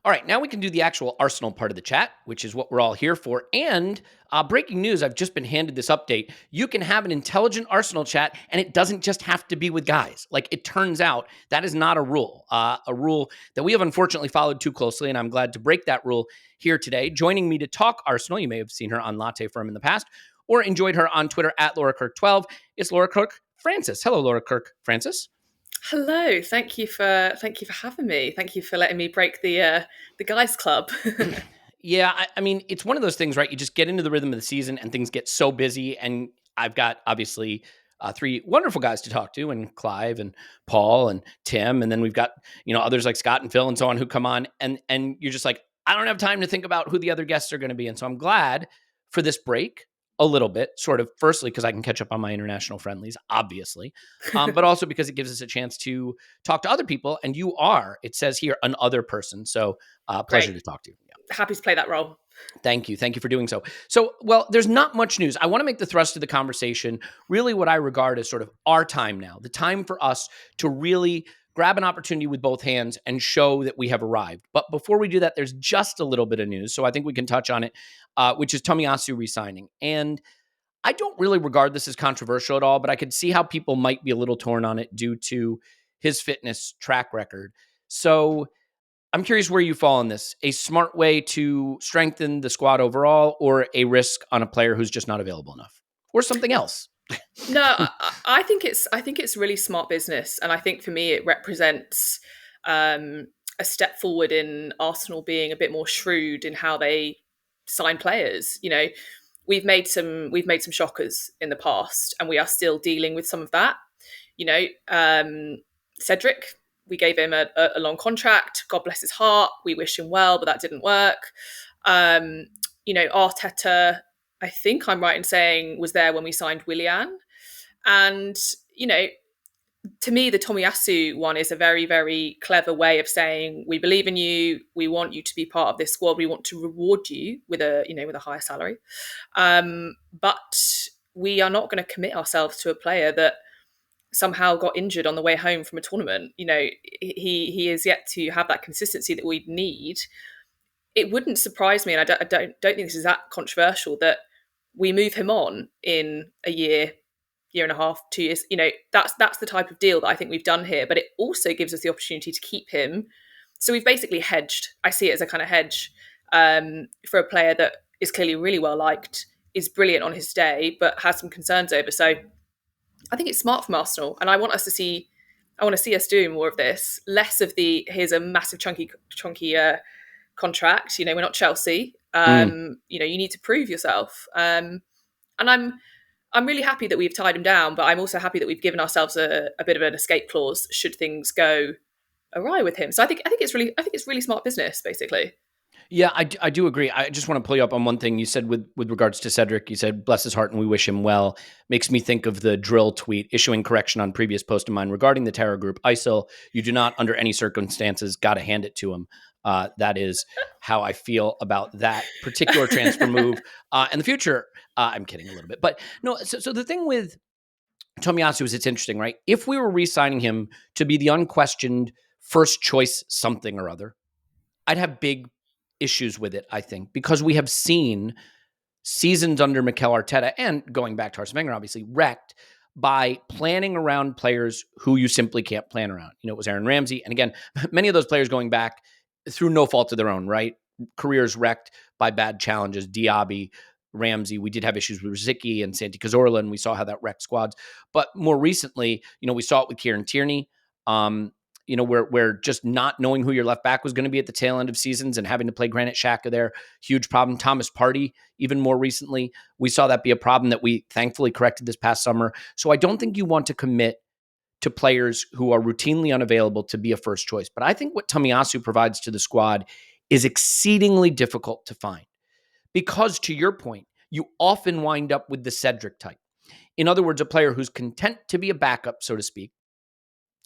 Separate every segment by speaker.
Speaker 1: All right, now we can do the actual Arsenal part of the chat, which is what we're all here for. And breaking news, I've just been handed this update. You can have an intelligent Arsenal chat, and it doesn't just have to be with guys. Like, it turns out that is not a rule that we have unfortunately followed too closely, and I'm glad to break that rule here today. Joining me to talk Arsenal, you may have seen her on Latte Firm in the past, or enjoyed her on Twitter at Laura Kirk-12, is Laura Kirk-Francis. Hello, Laura Kirk-Francis.
Speaker 2: Hello, thank you for having me. Thank you for letting me break the guys club.
Speaker 1: Yeah, I mean, it's one of those things, right? You just get into the rhythm of the season and things get so busy. And I've got obviously three wonderful guys to talk to, and Clive and Paul and Tim. And then we've got, others like Scott and Phil and so on who come on. And you're just like, I don't have time to think about who the other guests are going to be. And so I'm glad for this break a little bit, sort of, firstly, because I can catch up on my international friendlies, obviously, but also because it gives us a chance to talk to other people. And you are, it says here, an other person. So pleasure to talk to you. Yeah.
Speaker 2: Happy to play that role.
Speaker 1: Thank you. Thank you for doing so. So, well, there's not much news. I want to make the thrust of the conversation really what I regard as sort of our time now, the time for us to really grab an opportunity with both hands and show that we have arrived. But before we do that, there's just a little bit of news. So I think we can touch on it, which is Tomiyasu resigning. And I don't really regard this as controversial at all, but I could see how people might be a little torn on it due to his fitness track record. So I'm curious where you fall on this. A smart way to strengthen the squad overall, or a risk on a player who's just not available enough, or something else?
Speaker 2: No, I think it's really smart business, and I think for me it represents a step forward in Arsenal being a bit more shrewd in how they sign players. We've made some shockers in the past, and we are still dealing with some of that. Cedric, we gave him a long contract. God bless his heart. We wish him well, but that didn't work. Arteta, I think I'm right in saying, was there when we signed Willian. And, to me, the Tomiyasu one is a very, very clever way of saying, we believe in you. We want you to be part of this squad. We want to reward you with a higher salary. But we are not going to commit ourselves to a player that somehow got injured on the way home from a tournament. He is yet to have that consistency that we need. It wouldn't surprise me, and I don't think this is that controversial, that we move him on in a year and a half, 2 years. That's the type of deal that I think we've done here. But it also gives us the opportunity to keep him. So we've basically hedged. I see it as a kind of hedge for a player that is clearly really well liked, is brilliant on his day, but has some concerns over. So I think it's smart from Arsenal, and I want to see us doing more of this, less of here's a massive chunky contract. We're not Chelsea. You need to prove yourself. And I'm really happy that we've tied him down, but I'm also happy that we've given ourselves a bit of an escape clause should things go awry with him. So I think it's really smart business, basically.
Speaker 1: Yeah, I do agree. I just want to pull you up on one thing you said with regards to Cedric. You said, bless his heart and we wish him well. Makes me think of the drill tweet issuing correction on previous post of mine regarding the terror group ISIL. You do not, under any circumstances, got to hand it to him. That is how I feel about that particular transfer move. And the future, I'm kidding a little bit. But no, so the thing with Tomiyasu is it's interesting, right? If we were re-signing him to be the unquestioned first choice something or other, I'd have big issues with it, I think, because we have seen seasons under Mikel Arteta and going back to Arsene Wenger, obviously, wrecked by planning around players who you simply can't plan around. It was Aaron Ramsey. And again, many of those players going back through no fault of their own, right? Careers wrecked by bad challenges. Diaby, Ramsey. We did have issues with Rosicky and Santi Cazorla, and we saw how that wrecked squads. But more recently, we saw it with Kieran Tierney. Where just not knowing who your left back was going to be at the tail end of seasons and having to play Granit Xhaka there, huge problem. Thomas Partey, even more recently, we saw that be a problem that we thankfully corrected this past summer. So I don't think you want to commit to players who are routinely unavailable to be a first choice. But I think what Tomiyasu provides to the squad is exceedingly difficult to find because, to your point, you often wind up with the Cedric type. In other words, a player who's content to be a backup, so to speak,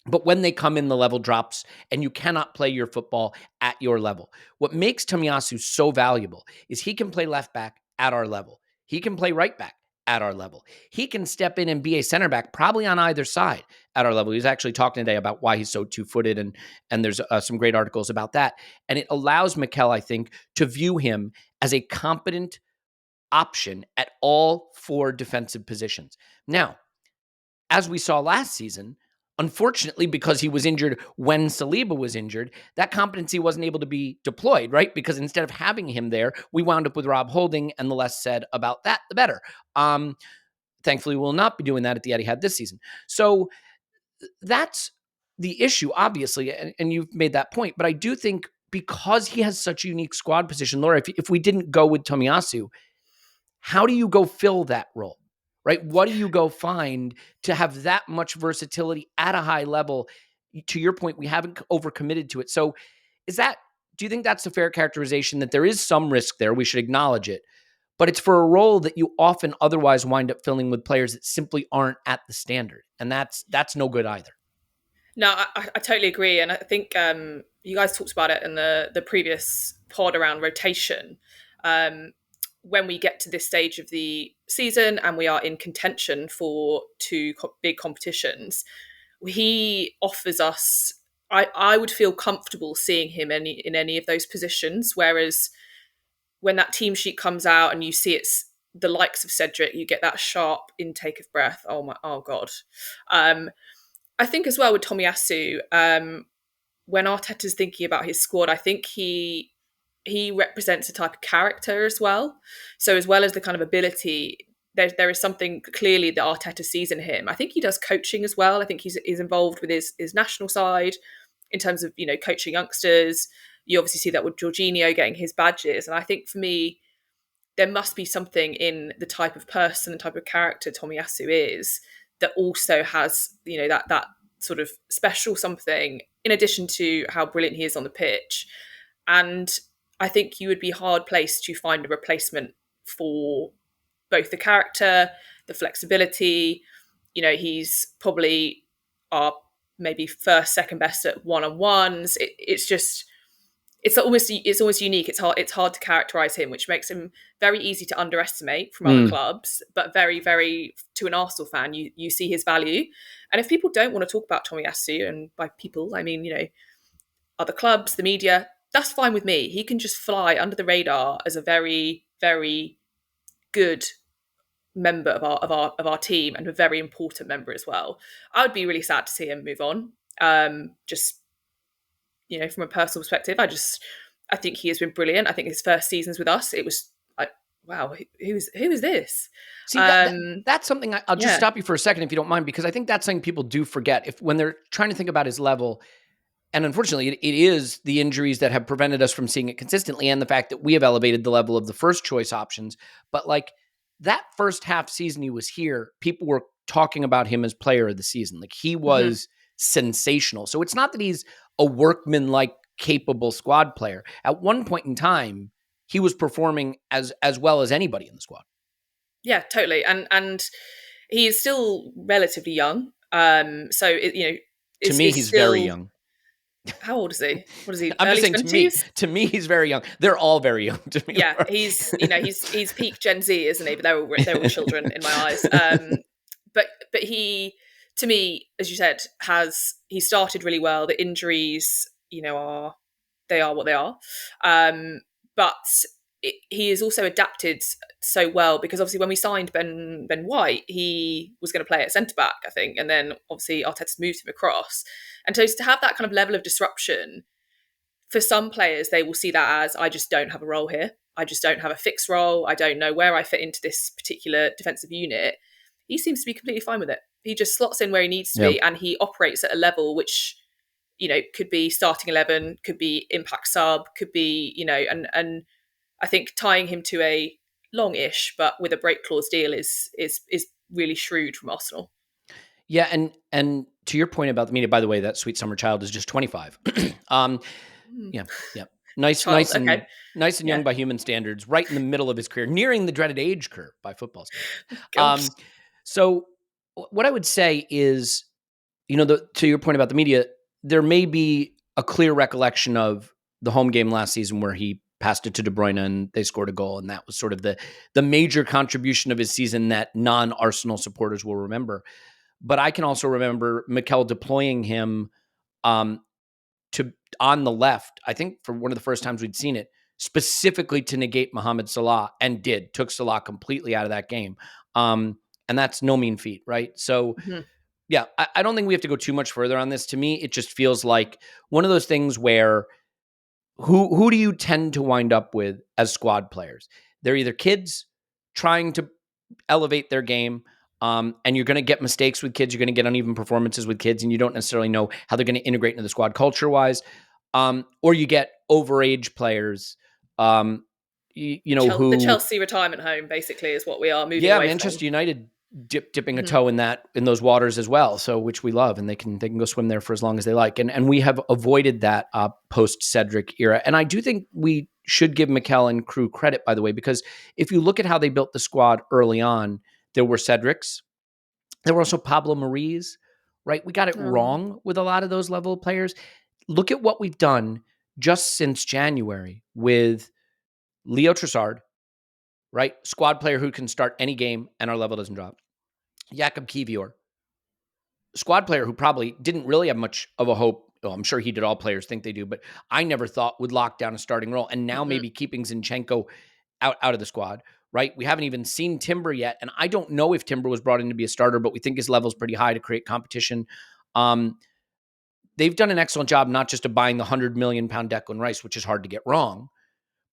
Speaker 1: but when they come in, the level drops and you cannot play your football at your level. What makes Tomiyasu so valuable is he can play left back at our level. He can play right back at our level. He can step in and be a center back, probably on either side at our level. He's actually talking today about why he's so two-footed, and there's some great articles about that. And it allows Mikel, I think, to view him as a competent option at all four defensive positions. Now, as we saw last season, unfortunately, because he was injured when Saliba was injured, that competency wasn't able to be deployed, right? Because instead of having him there, we wound up with Rob Holding, and the less said about that, the better. Thankfully, we'll not be doing that at the Etihad this season. So that's the issue, obviously, and you've made that point. But I do think because he has such a unique squad position, Laura, if we didn't go with Tomiyasu, how do you go fill that role, right? What do you go find to have that much versatility at a high level? To your point, we haven't overcommitted to it. So do you think that's a fair characterization, that there is some risk there? We should acknowledge it. But it's for a role that you often otherwise wind up filling with players that simply aren't at the standard. And that's no good either.
Speaker 2: No, I totally agree. And I think you guys talked about it in the previous pod around rotation. When we get to this stage of the season and we are in contention for two big competitions, he offers us, I would feel comfortable seeing him in any of those positions. Whereas when that team sheet comes out and you see it's the likes of Cedric, you get that sharp intake of breath. Oh God. I think as well with Tomiyasu, when Arteta's thinking about his squad, I think he represents a type of character as well. So as well as the kind of ability, there is something clearly that Arteta sees in him. I think he does coaching as well. I think he's involved with his national side in terms of, coaching youngsters. You obviously see that with Jorginho getting his badges. And I think for me, there must be something in the type of person and type of character Tomiyasu is that also has, that sort of special something in addition to how brilliant he is on the pitch. And I think you would be hard placed to find a replacement for both the character, the flexibility. He's probably our maybe first, second best at one-on-ones. It's almost unique. It's hard to characterize him, which makes him very easy to underestimate from other clubs, but very, very, to an Arsenal fan, you see his value. And if people don't want to talk about Tomiyasu, and by people I mean other clubs, the media, that's fine with me. He can just fly under the radar as a very, very good member of our team, and a very important member as well. I would be really sad to see him move on. Just from a personal perspective, I think he has been brilliant. I think his first seasons with us, it was like, wow, who is this?
Speaker 1: See, that's something I'll just stop you for a second, if you don't mind, because I think that's something people do forget when they're trying to think about his level. And unfortunately, it is the injuries that have prevented us from seeing it consistently, and the fact that we have elevated the level of the first choice options. But like that first half season he was here, people were talking about him as player of the season. Like he was sensational. So it's not that he's a workman-like capable squad player. At one point in time, he was performing as well as anybody in the squad.
Speaker 2: Yeah, totally. And he is still relatively young. To
Speaker 1: me, he's still very young.
Speaker 2: How old is he? What is he?
Speaker 1: I'm
Speaker 2: early
Speaker 1: just saying 20s? To me, he's very young. They're all very young to me.
Speaker 2: Yeah, he's peak Gen Z, isn't he? But they're all children in my eyes. But he, to me, as you said, he started really well. The injuries, are what they are. But he has also adapted so well, because obviously when we signed Ben White, he was going to play at centre back, I think, and then obviously Arteta's moved him across. And so to have that kind of level of disruption, for some players, they will see that as, I just don't have a role here. I just don't have a fixed role. I don't know where I fit into this particular defensive unit. He seems to be completely fine with it. He just slots in where he needs to be, and he operates at a level which, could be starting 11, could be impact sub, could be, and I think tying him to a long-ish but with a break clause deal is really shrewd from Arsenal.
Speaker 1: Yeah, and to your point about the media, by the way, that sweet summer child is just 25. Yeah. Nice and young by human standards, right in the middle of his career, nearing the dreaded age curve by football standards. So what I would say is, to your point about the media, there may be a clear recollection of the home game last season where he passed it to De Bruyne and they scored a goal. And that was sort of the major contribution of his season that non-Arsenal supporters will remember. But I can also remember Mikel deploying him to on the left, I think for one of the first times we'd seen it, specifically to negate Mohamed Salah, and took Salah completely out of that game. And that's no mean feat, right? So, yeah, I don't think we have to go too much further on this. To me, it just feels like one of those things where who do you tend to wind up with as squad players? They're either kids trying to elevate their game, and you're going to get mistakes with kids. You're going to get uneven performances with kids, and you don't necessarily know how they're going to integrate into the squad culture-wise. Or you get overage players,
Speaker 2: the Chelsea retirement home basically is what we are moving away
Speaker 1: Manchester
Speaker 2: from.
Speaker 1: United dipping a toe in those waters as well. So, which we love, and they can go swim there for as long as they like. And we have avoided that post Cedric era. And I do think we should give Mikel and crew credit, by the way, because if you look at how they built the squad early on, there were Cedrics, there were also Pablo Maris, right? We got it wrong with a lot of those level of players. Look at what we've done just since January with Leo Trossard, right? Squad player who can start any game and our level doesn't drop. Jakub Kiwior, squad player who probably didn't really have much of a hope. Well, I'm sure he did. All players think they do, but I never thought would lock down a starting role. And now maybe keeping Zinchenko out of the squad, right? We haven't even seen Timber yet. And I don't know if Timber was brought in to be a starter, but we think his level's pretty high to create competition. They've done an excellent job, not just of buying the 100 million pound Declan Rice, which is hard to get wrong,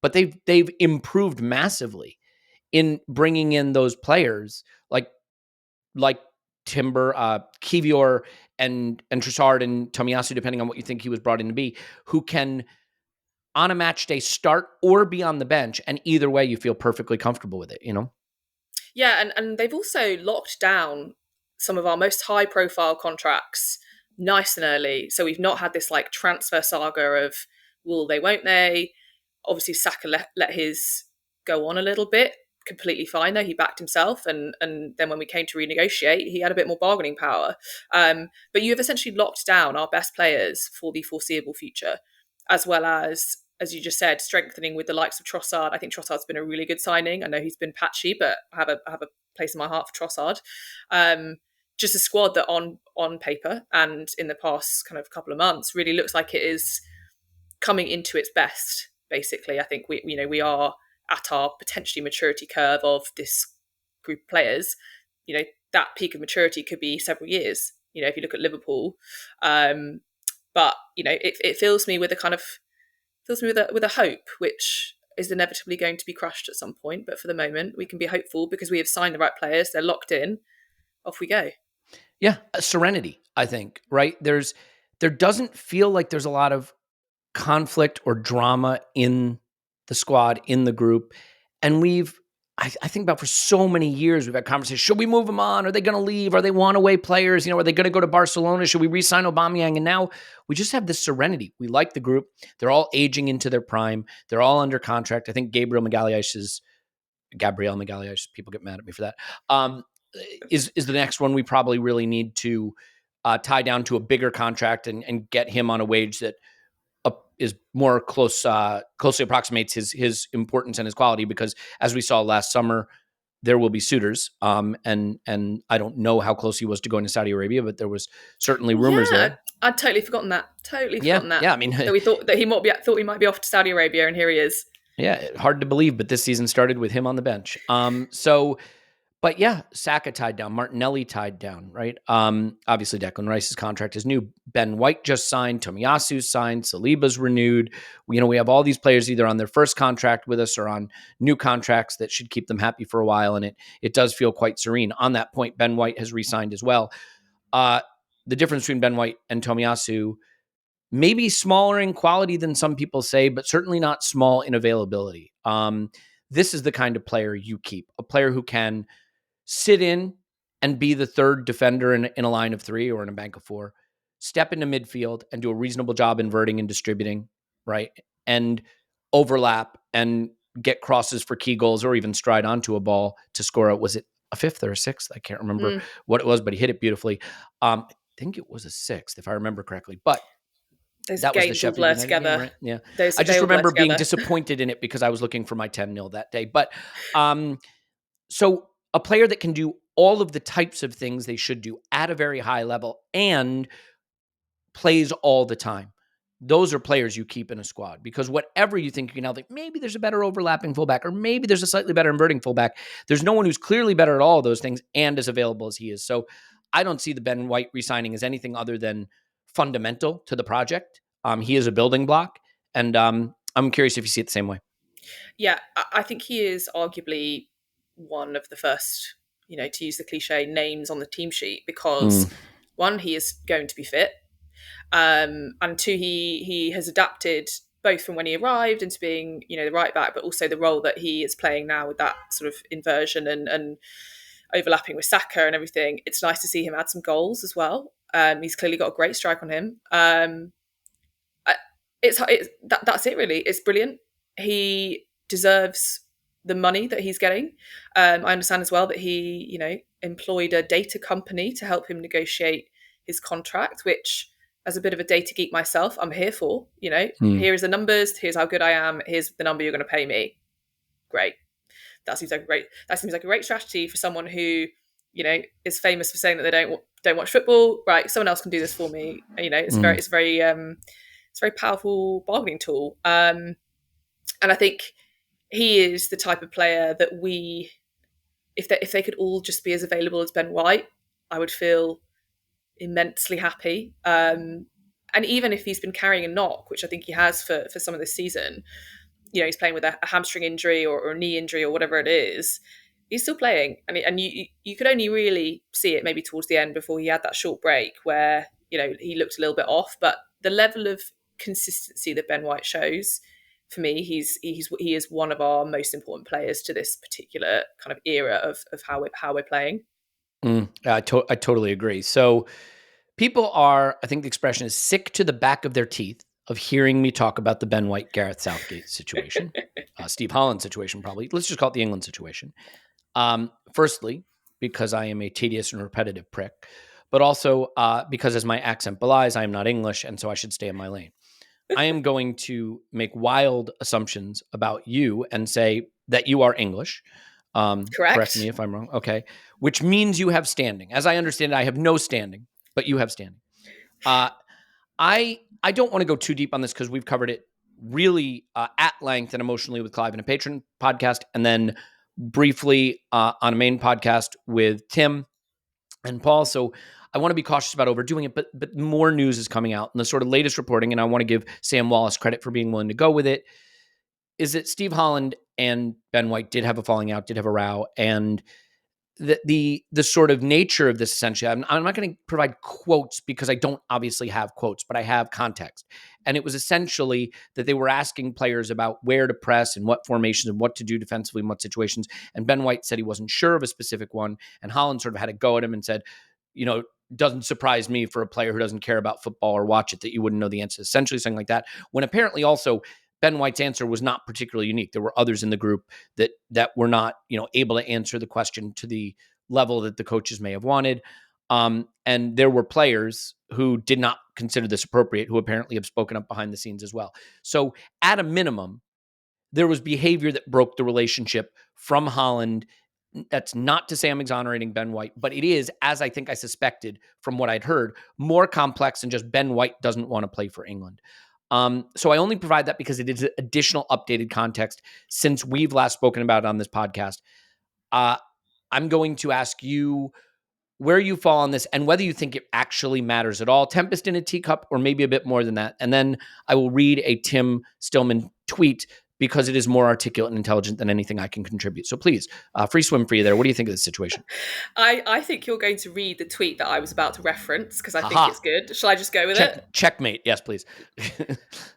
Speaker 1: but they've improved massively in bringing in those players like Timber, Kiwior, and Trossard and Tomiyasu, depending on what you think he was brought in to be, who can on a match day start or be on the bench, and either way you feel perfectly comfortable with it,
Speaker 2: Yeah, and they've also locked down some of our most high profile contracts nice and early. So we've not had this like transfer saga of will they, won't they? Obviously Saka let his go on a little bit, completely fine though. He backed himself, and then when we came to renegotiate, he had a bit more bargaining power. But you have essentially locked down our best players for the foreseeable future, as well as you just said, strengthening with the likes of Trossard. I think Trossard's been a really good signing. I know he's been patchy, but I have a place in my heart for Trossard. Just a squad that on paper and in the past kind of couple of months really looks like it is coming into its best. Basically, I think we are at our potentially maturity curve of this group of players. That peak of maturity could be several years. If you look at Liverpool, but it fills me with a kind of with a hope, which is inevitably going to be crushed at some point. But for the moment, we can be hopeful because we have signed the right players. They're locked in. Off we go.
Speaker 1: Yeah, serenity, I think, right? There doesn't feel like there's a lot of conflict or drama in the squad, in the group. And I think about for so many years, we've had conversations. Should we move them on? Are they going to leave? Are they want-away players? Are they going to go to Barcelona? Should we re-sign Aubameyang? And now we just have this serenity. We like the group. They're all aging into their prime. They're all under contract. I think Gabriel Magalhaes, people get mad at me for that, is the next one we probably really need to tie down to a bigger contract and get him on a wage that is more closely approximates his importance and his quality, because as we saw last summer, there will be suitors. And I don't know how close he was to going to Saudi Arabia, but there was certainly rumors there.
Speaker 2: I'd totally forgotten that.
Speaker 1: Yeah, I mean,
Speaker 2: so we thought that he might be off to Saudi Arabia, and here he is.
Speaker 1: Yeah, hard to believe, but this season started with him on the bench. But yeah, Saka tied down, Martinelli tied down, right? Obviously, Declan Rice's contract is new. Ben White just signed. Tomiyasu signed. Saliba's renewed. We have all these players either on their first contract with us or on new contracts that should keep them happy for a while, and it does feel quite serene. On that point, Ben White has re-signed as well. The difference between Ben White and Tomiyasu may be smaller in quality than some people say, but certainly not small in availability. This is the kind of player you keep, a player who can sit in and be the third defender in a line of three or in a bank of four, step into midfield and do a reasonable job inverting and distributing, right? And overlap and get crosses for key goals, or even stride onto a ball to score. Was it a fifth or a sixth? I can't remember what it was, but he hit it beautifully. I think it was a sixth, if I remember correctly. But
Speaker 2: Those
Speaker 1: That was the
Speaker 2: games all
Speaker 1: Sheffield
Speaker 2: blur
Speaker 1: United game,
Speaker 2: together.
Speaker 1: right? Yeah. I
Speaker 2: They
Speaker 1: just
Speaker 2: all blur
Speaker 1: remember being
Speaker 2: together.
Speaker 1: disappointed in it because I was looking for my 10-0 that day. But so a player that can do all of the types of things they should do at a very high level and plays all the time. Those are players you keep in a squad, because whatever you think you can now think, maybe there's a better overlapping fullback, or maybe there's a slightly better inverting fullback. There's no one who's clearly better at all of those things and as available as he is. So I don't see the Ben White re-signing as anything other than fundamental to the project. He is a building block, and I'm curious if you see it the same way.
Speaker 2: Yeah, I think he is arguably one of the first, to use the cliche, names on the team sheet, because one, he is going to be fit. And two, he has adapted both from when he arrived into being, the right back, but also the role that he is playing now with that sort of inversion and overlapping with Saka and everything. It's nice to see him add some goals as well. He's clearly got a great strike on him. That's it really. It's brilliant. He deserves the money that he's getting. I understand as well that he, employed a data company to help him negotiate his contract, which, as a bit of a data geek myself, I'm here for. Here is the numbers. Here's how good I am. Here's the number you're going to pay me. Great. That seems like a great strategy for someone who, is famous for saying that they don't watch football. Right, someone else can do this for me. It's a very powerful bargaining tool. And I think he is the type of player that if they could all just be as available as Ben White, I would feel immensely happy. And even if he's been carrying a knock, which I think he has for some of this season, he's playing with a hamstring injury or a knee injury or whatever it is, he's still playing. And you could only really see it maybe towards the end before he had that short break where, he looked a little bit off. But the level of consistency that Ben White shows, for me, he is one of our most important players to this particular kind of era of how we're playing.
Speaker 1: I totally agree. So people are, I think the expression is, sick to the back of their teeth of hearing me talk about the Ben White, Gareth Southgate situation, Steve Holland situation, probably. Let's just call it the England situation. Firstly, because I am a tedious and repetitive prick, but also because, as my accent belies, I am not English, and so I should stay in my lane. I am going to make wild assumptions about you and say that you are English. Correct me if I'm wrong. Okay. Which means you have standing. As I understand it, I have no standing, but you have standing. I don't want to go too deep on this because we've covered it really at length and emotionally with Clive in a Patreon podcast, and then briefly on a main podcast with Tim and Paul. So I want to be cautious about overdoing it, but more news is coming out. And the sort of latest reporting, and I want to give Sam Wallace credit for being willing to go with it, is that Steve Holland and Ben White did have a falling out, did have a row, and the sort of nature of this, essentially, I'm not going to provide quotes because I don't obviously have quotes, but I have context. And it was essentially that they were asking players about where to press and what formations and what to do defensively in what situations. And Ben White said he wasn't sure of a specific one. And Holland sort of had a go at him and said, doesn't surprise me for a player who doesn't care about football or watch it that you wouldn't know the answer. Essentially something like that. When apparently also Ben White's answer was not particularly unique. There were others in the group that were not, able to answer the question to the level that the coaches may have wanted. And there were players who did not consider this appropriate, who apparently have spoken up behind the scenes as well. So at a minimum, there was behavior that broke the relationship from Holland. That's not to say I'm exonerating Ben White, but it is, as I think I suspected from what I'd heard, more complex than just Ben White doesn't want to play for England. So I only provide that because it is additional updated context since we've last spoken about it on this podcast. I'm going to ask you where you fall on this and whether you think it actually matters at all. Tempest in a teacup, or maybe a bit more than that. And then I will read a Tim Stillman tweet because it is more articulate and intelligent than anything I can contribute. So please, free swim for you there. What do you think of this situation?
Speaker 2: I think you're going to read the tweet that I was about to reference because I think it's good. Shall I just go with it?
Speaker 1: Checkmate. Yes, please.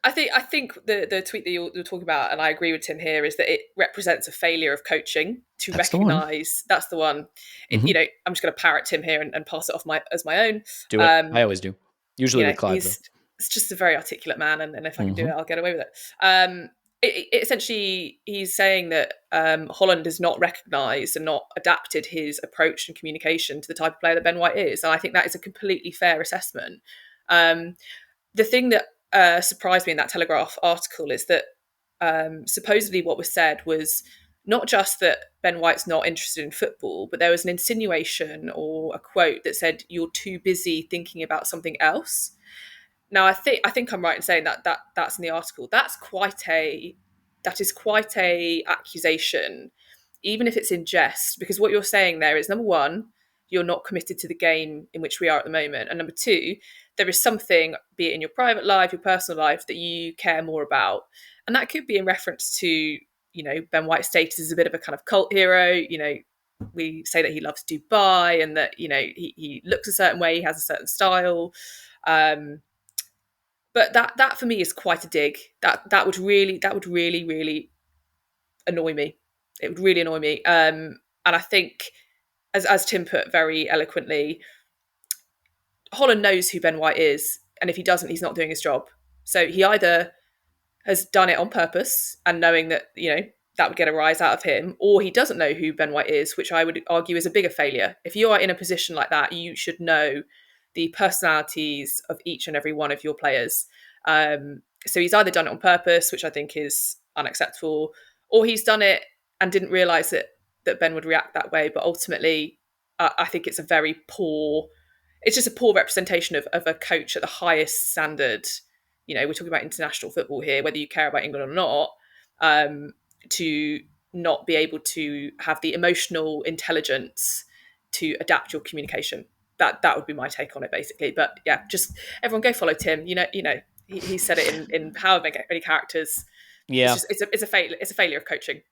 Speaker 2: I think the tweet that you're talking about, and I agree with Tim here, is that it represents a failure of coaching to recognise. That's the one. Mm-hmm. I'm just going to parrot Tim here and pass it off as my own.
Speaker 1: Do it. I always do. Usually with Clive, though.
Speaker 2: It's just a very articulate man, and if I can do it, I'll get away with it. Essentially, he's saying that Holland has not recognised and not adapted his approach and communication to the type of player that Ben White is. And I think that is a completely fair assessment. The thing that surprised me in that Telegraph article is that supposedly what was said was not just that Ben White's not interested in football, but there was an insinuation or a quote that said, "You're too busy thinking about something else." Now, I think I'm right in saying that's in the article. That is quite a accusation, even if it's in jest, because what you're saying there is, number one, you're not committed to the game in which we are at the moment, and number two, there is something, be it in your private life, your personal life, that you care more about, and that could be in reference to Ben White's status as a bit of a kind of cult hero. We say that he loves Dubai and that he looks a certain way, he has a certain style. But that for me is quite a dig. That would really annoy me. It would really annoy me. And I think, as Tim put very eloquently, Holland knows who Ben White is, and if he doesn't, he's not doing his job. So he either has done it on purpose and knowing that that would get a rise out of him, or he doesn't know who Ben White is, which I would argue is a bigger failure. If you are in a position like that, you should know the personalities of each and every one of your players. So he's either done it on purpose, which I think is unacceptable, or he's done it and didn't realise that Ben would react that way. But ultimately, I think it's just a poor representation of a coach at the highest standard. We're talking about international football here, whether you care about England or not, to not be able to have the emotional intelligence to adapt your communication. That would be my take on it, basically. But yeah, just everyone go follow Tim. He said it in however many characters.
Speaker 1: Yeah,
Speaker 2: it's a failure of coaching.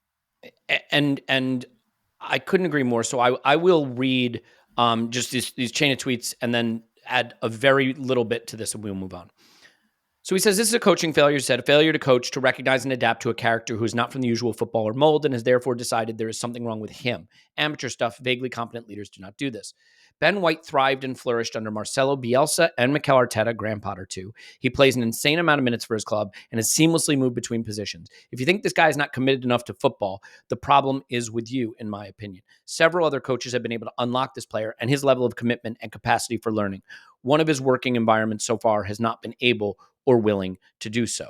Speaker 1: And I couldn't agree more. So I will read just these chain of tweets and then add a very little bit to this, and we'll move on. So he says, this is a coaching failure. He said, a failure to coach, to recognize and adapt to a character who is not from the usual footballer mold and has therefore decided there is something wrong with him. Amateur stuff. Vaguely competent leaders do not do this. Ben White thrived and flourished under Marcelo Bielsa and Mikel Arteta, Graham Potter too. He plays an insane amount of minutes for his club and has seamlessly moved between positions. If you think this guy is not committed enough to football, the problem is with you, in my opinion. Several other coaches have been able to unlock this player and his level of commitment and capacity for learning. One of his working environments so far has not been able or willing to do so.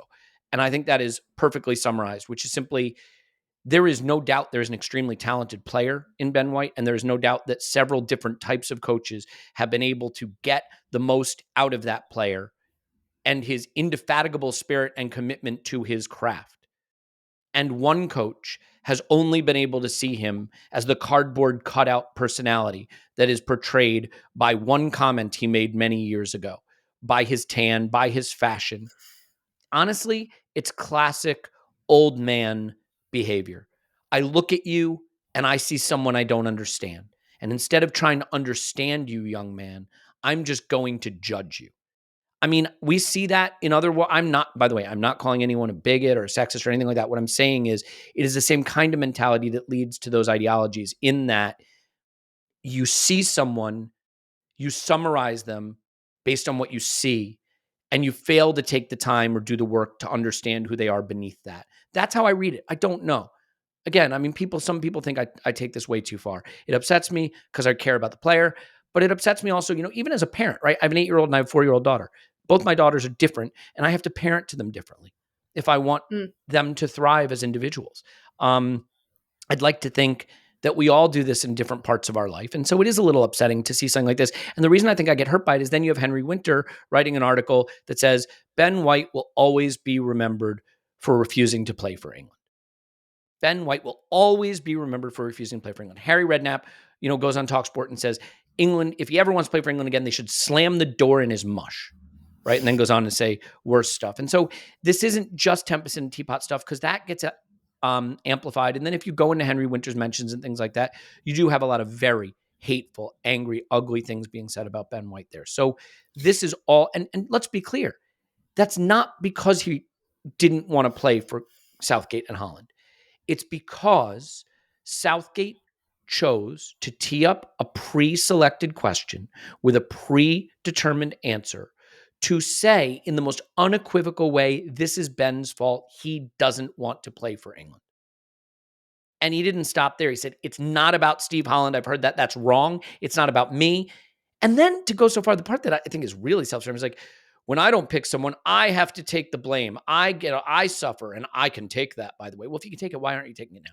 Speaker 1: And I think that is perfectly summarized, which is simply, there is no doubt there's an extremely talented player in Ben White, and there is no doubt that several different types of coaches have been able to get the most out of that player and his indefatigable spirit and commitment to his craft. And one coach has only been able to see him as the cardboard cutout personality that is portrayed by one comment he made many years ago, by his tan, by his fashion. Honestly, it's classic old man behavior. I look at you and I see someone I don't understand. And instead of trying to understand you, young man, I'm just going to judge you. I mean, we see that in other. By the way, I'm not calling anyone a bigot or a sexist or anything like that. What I'm saying is it is the same kind of mentality that leads to those ideologies, in that you see someone, you summarize them based on what you see, and you fail to take the time or do the work to understand who they are beneath that. That's how I read it. I don't know. Again, I mean, some people think I take this way too far. It upsets me because I care about the player, but it upsets me also, even as a parent, right? I have an 8-year-old and I have a 4-year-old daughter. Both my daughters are different, and I have to parent to them differently if I want them to thrive as individuals. I'd like to think that we all do this in different parts of our life. And so it is a little upsetting to see something like this. And the reason I think I get hurt by it is then you have Henry Winter writing an article that says, Ben White will always be remembered for refusing to play for England. Ben White will always be remembered for refusing to play for England. Harry Redknapp, goes on TalkSport and says, England, if he ever wants to play for England again, they should slam the door in his mush, right? And then goes on to say worse stuff. And so this isn't just Tempest and Teapot stuff, because that gets amplified. And then if you go into Henry Winter's mentions and things like that, you do have a lot of very hateful, angry, ugly things being said about Ben White there. So this is all, and let's be clear, that's not because he didn't want to play for Southgate and Holland. It's because Southgate chose to tee up a pre-selected question with a predetermined answer to say in the most unequivocal way, this is Ben's fault. He doesn't want to play for England. And he didn't stop there. He said, it's not about Steve Holland. I've heard that. That's wrong. It's not about me. And then to go so far, the part that I think is really self-serving is like, when I don't pick someone, I have to take the blame. I suffer, and I can take that, by the way. Well, if you can take it, why aren't you taking it now?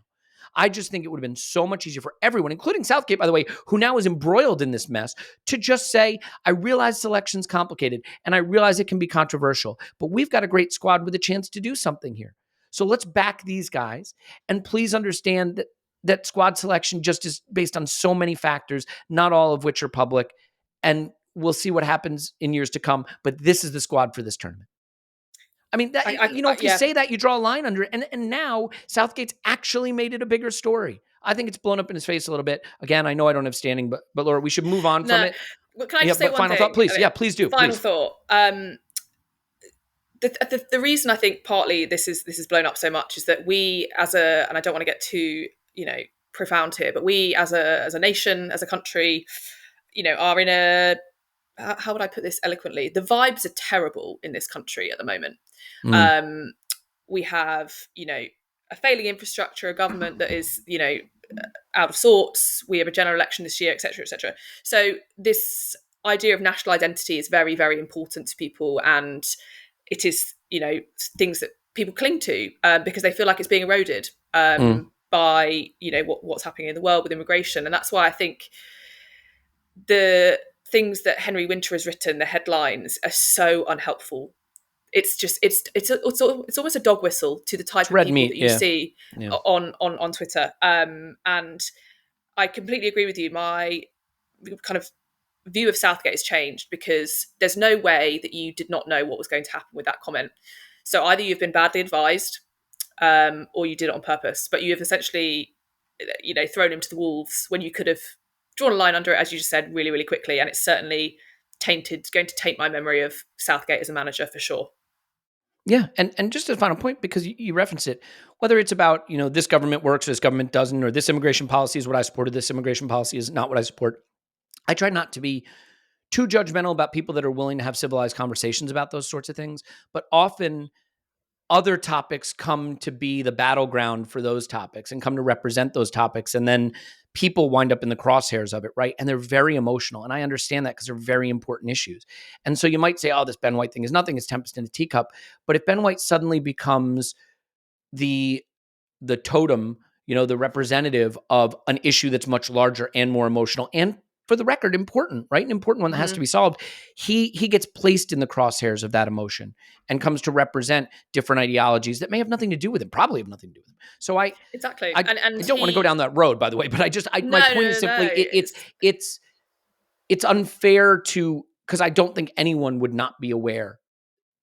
Speaker 1: I just think it would have been so much easier for everyone, including Southgate, by the way, who now is embroiled in this mess, to just say, I realize selection's complicated and I realize it can be controversial, but we've got a great squad with a chance to do something here. So let's back these guys. And please understand that squad selection just is based on so many factors, not all of which are public. And we'll see what happens in years to come. But this is the squad for this tournament. I mean, that, if you say that, you draw a line under it. And now Southgate's actually made it a bigger story. I think it's blown up in his face a little bit. Again, I know I don't have standing, but Laura, we should move on from it.
Speaker 2: But can I just say one
Speaker 1: final
Speaker 2: thing?
Speaker 1: thought, please? Please do.
Speaker 2: Final thought. The reason I think partly this is blown up so much is that we and I don't want to get too profound here, but we as a nation, as a country, are in a, how would I put this eloquently? The vibes are terrible in this country at the moment. We have, a failing infrastructure, a government that is, out of sorts. We have a general election this year, et cetera, et cetera. So this idea of national identity is very, very important to people. And it is, things that people cling to because they feel like it's being eroded by, what's happening in the world with immigration. And that's why I think the things that Henry Winter has written, the headlines, are so unhelpful. It's just it's almost a dog whistle to the type of people that you see on Twitter. And I completely agree with you. My kind of view of Southgate has changed because there's no way that you did not know what was going to happen with that comment. So either you've been badly advised or you did it on purpose, but you have essentially, thrown him to the wolves when you could have drawn a line under it, as you just said, really, really quickly. And it's certainly going to taint my memory of Southgate as a manager for sure.
Speaker 1: Yeah. And just a final point, because you referenced it, whether it's about, this government works, this government doesn't, or this immigration policy is what I supported, this immigration policy is not what I support. I try not to be too judgmental about people that are willing to have civilized conversations about those sorts of things. But often other topics come to be the battleground for those topics and come to represent those topics. And then people wind up in the crosshairs of it, right? And they're very emotional. And I understand that because they're very important issues. And so you might say, oh, this Ben White thing is nothing. It's tempest in a teacup. But if Ben White suddenly becomes the totem, the representative of an issue that's much larger and more emotional and, for the record, important, right? An important one that has to be solved. He gets placed in the crosshairs of that emotion and comes to represent different ideologies that may have nothing to do with him, probably have nothing to do with him. So I don't want to go down that road, by the way, but my point is simply it's unfair because I don't think anyone would not be aware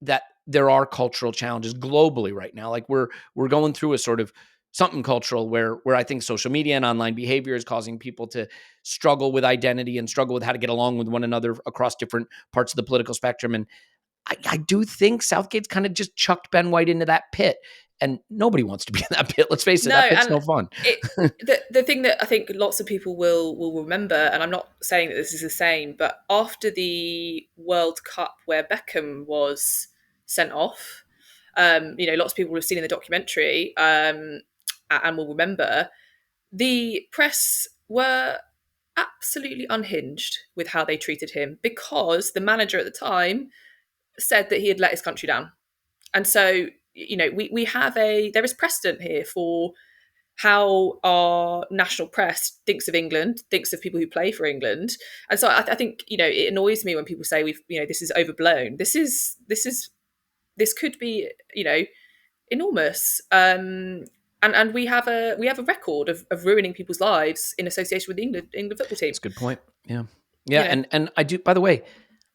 Speaker 1: that there are cultural challenges globally right now. Like we're going through a sort of something cultural where I think social media and online behavior is causing people to struggle with identity and struggle with how to get along with one another across different parts of the political spectrum. And I do think Southgate's kind of just chucked Ben White into that pit, and nobody wants to be in that pit. Let's face it, that pit's no fun.
Speaker 2: The thing that I think lots of people will remember, and I'm not saying that this is the same, but after the World Cup where Beckham was sent off, lots of people will have seen in the documentary, and will remember, the press were absolutely unhinged with how they treated him because the manager at the time said that he had let his country down. And so, we have there is precedent here for how our national press thinks of England, thinks of people who play for England. And so I think, it annoys me when people say this is overblown. This could be, enormous. And we have a record of ruining people's lives in association with the England football team.
Speaker 1: That's a good point. Yeah. And I do, by the way,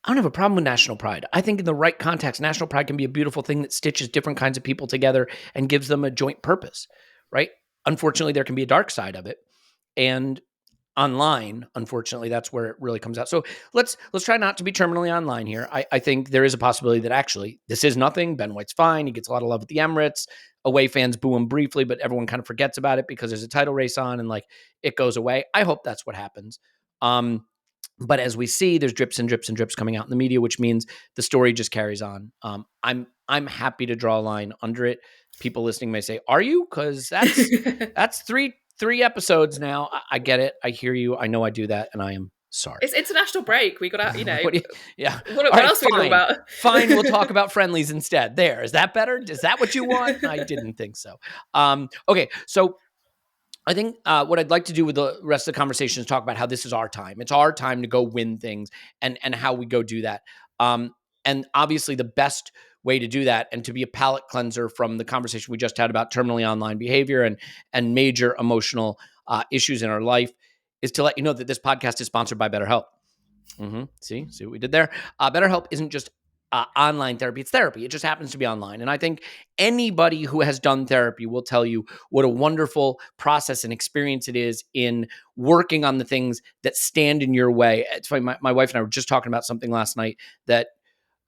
Speaker 1: I don't have a problem with national pride. I think in the right context, national pride can be a beautiful thing that stitches different kinds of people together and gives them a joint purpose, right? Unfortunately, there can be a dark side of it. And online, unfortunately, that's where it really comes out. So let's try not to be terminally online here. I think there is a possibility that actually this is nothing. Ben White's fine. He gets a lot of love at the Emirates. Away fans boo him briefly, but everyone kind of forgets about it because there's a title race on and it goes away. I hope that's what happens. But as we see, there's drips and drips and drips coming out in the media, which means the story just carries on. I'm happy to draw a line under it. People listening may say, "Are you?" Because that's three episodes now. I get it. I hear you. I know I do that, and I am Sorry.
Speaker 2: It's international break. We got to,
Speaker 1: Yeah.
Speaker 2: what else are we talking about?
Speaker 1: Fine. We'll talk about friendlies instead. There. Is that better? Is that what you want? I didn't think so. Okay. So I think what I'd like to do with the rest of the conversation is talk about how this is our time. It's our time to go win things and how we go do that. And obviously the best way to do that and to be a palate cleanser from the conversation we just had about terminally online behavior and major emotional issues in our life is to let you know that this podcast is sponsored by BetterHelp. See what we did there? BetterHelp isn't just online therapy. It's therapy. It just happens to be online. And I think anybody who has done therapy will tell you what a wonderful process and experience it is in working on the things that stand in your way. It's funny, my wife and I were just talking about something last night that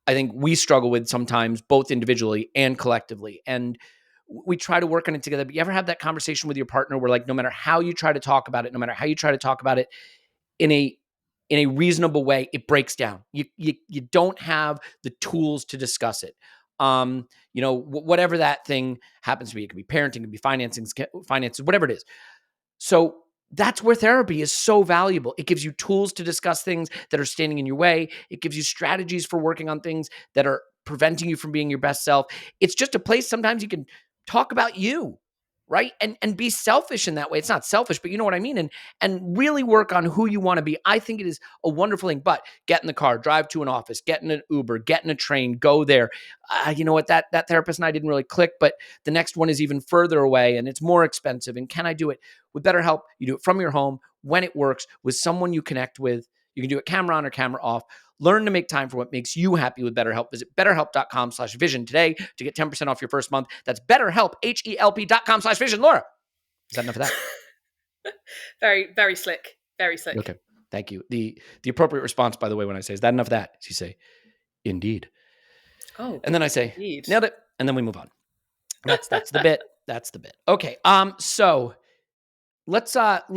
Speaker 1: I think we struggle with sometimes, both individually and collectively. And we try to work on it together. But you ever have that conversation with your partner where, like, no matter how you try to talk about it, no matter how you try to talk about it in a reasonable way, it breaks down. You don't have the tools to discuss it. Whatever that thing happens to be, it could be parenting, it could be finances, whatever it is. So that's where therapy is so valuable. It gives you tools to discuss things that are standing in your way. It gives you strategies for working on things that are preventing you from being your best self. It's just a place sometimes you can talk about you, right? And be selfish in that way. It's not selfish, but you know what I mean? And really work on who you want to be. I think it is a wonderful thing. But get in the car, drive to an office, get in an Uber, get in a train, go there. You know what? That therapist and I didn't really click, but the next one is even further away and it's more expensive. And can I do it? With BetterHelp, you do it from your home when it works with someone you connect with. You can do it camera on or camera off. Learn to make time for what makes you happy with BetterHelp. Visit betterhelp.com/vision today to get 10% off your first month. That's BetterHelp, HELP.com/vision. Laura, is that enough of that?
Speaker 2: Very, very slick. Very slick.
Speaker 1: Okay. Thank you. The appropriate response, by the way, when I say, is that enough of that? Is you say, indeed.
Speaker 2: Oh,
Speaker 1: and then I say,
Speaker 2: indeed.
Speaker 1: Nailed it. And then we move on. That's the bit. That's the bit. Okay. So let's talk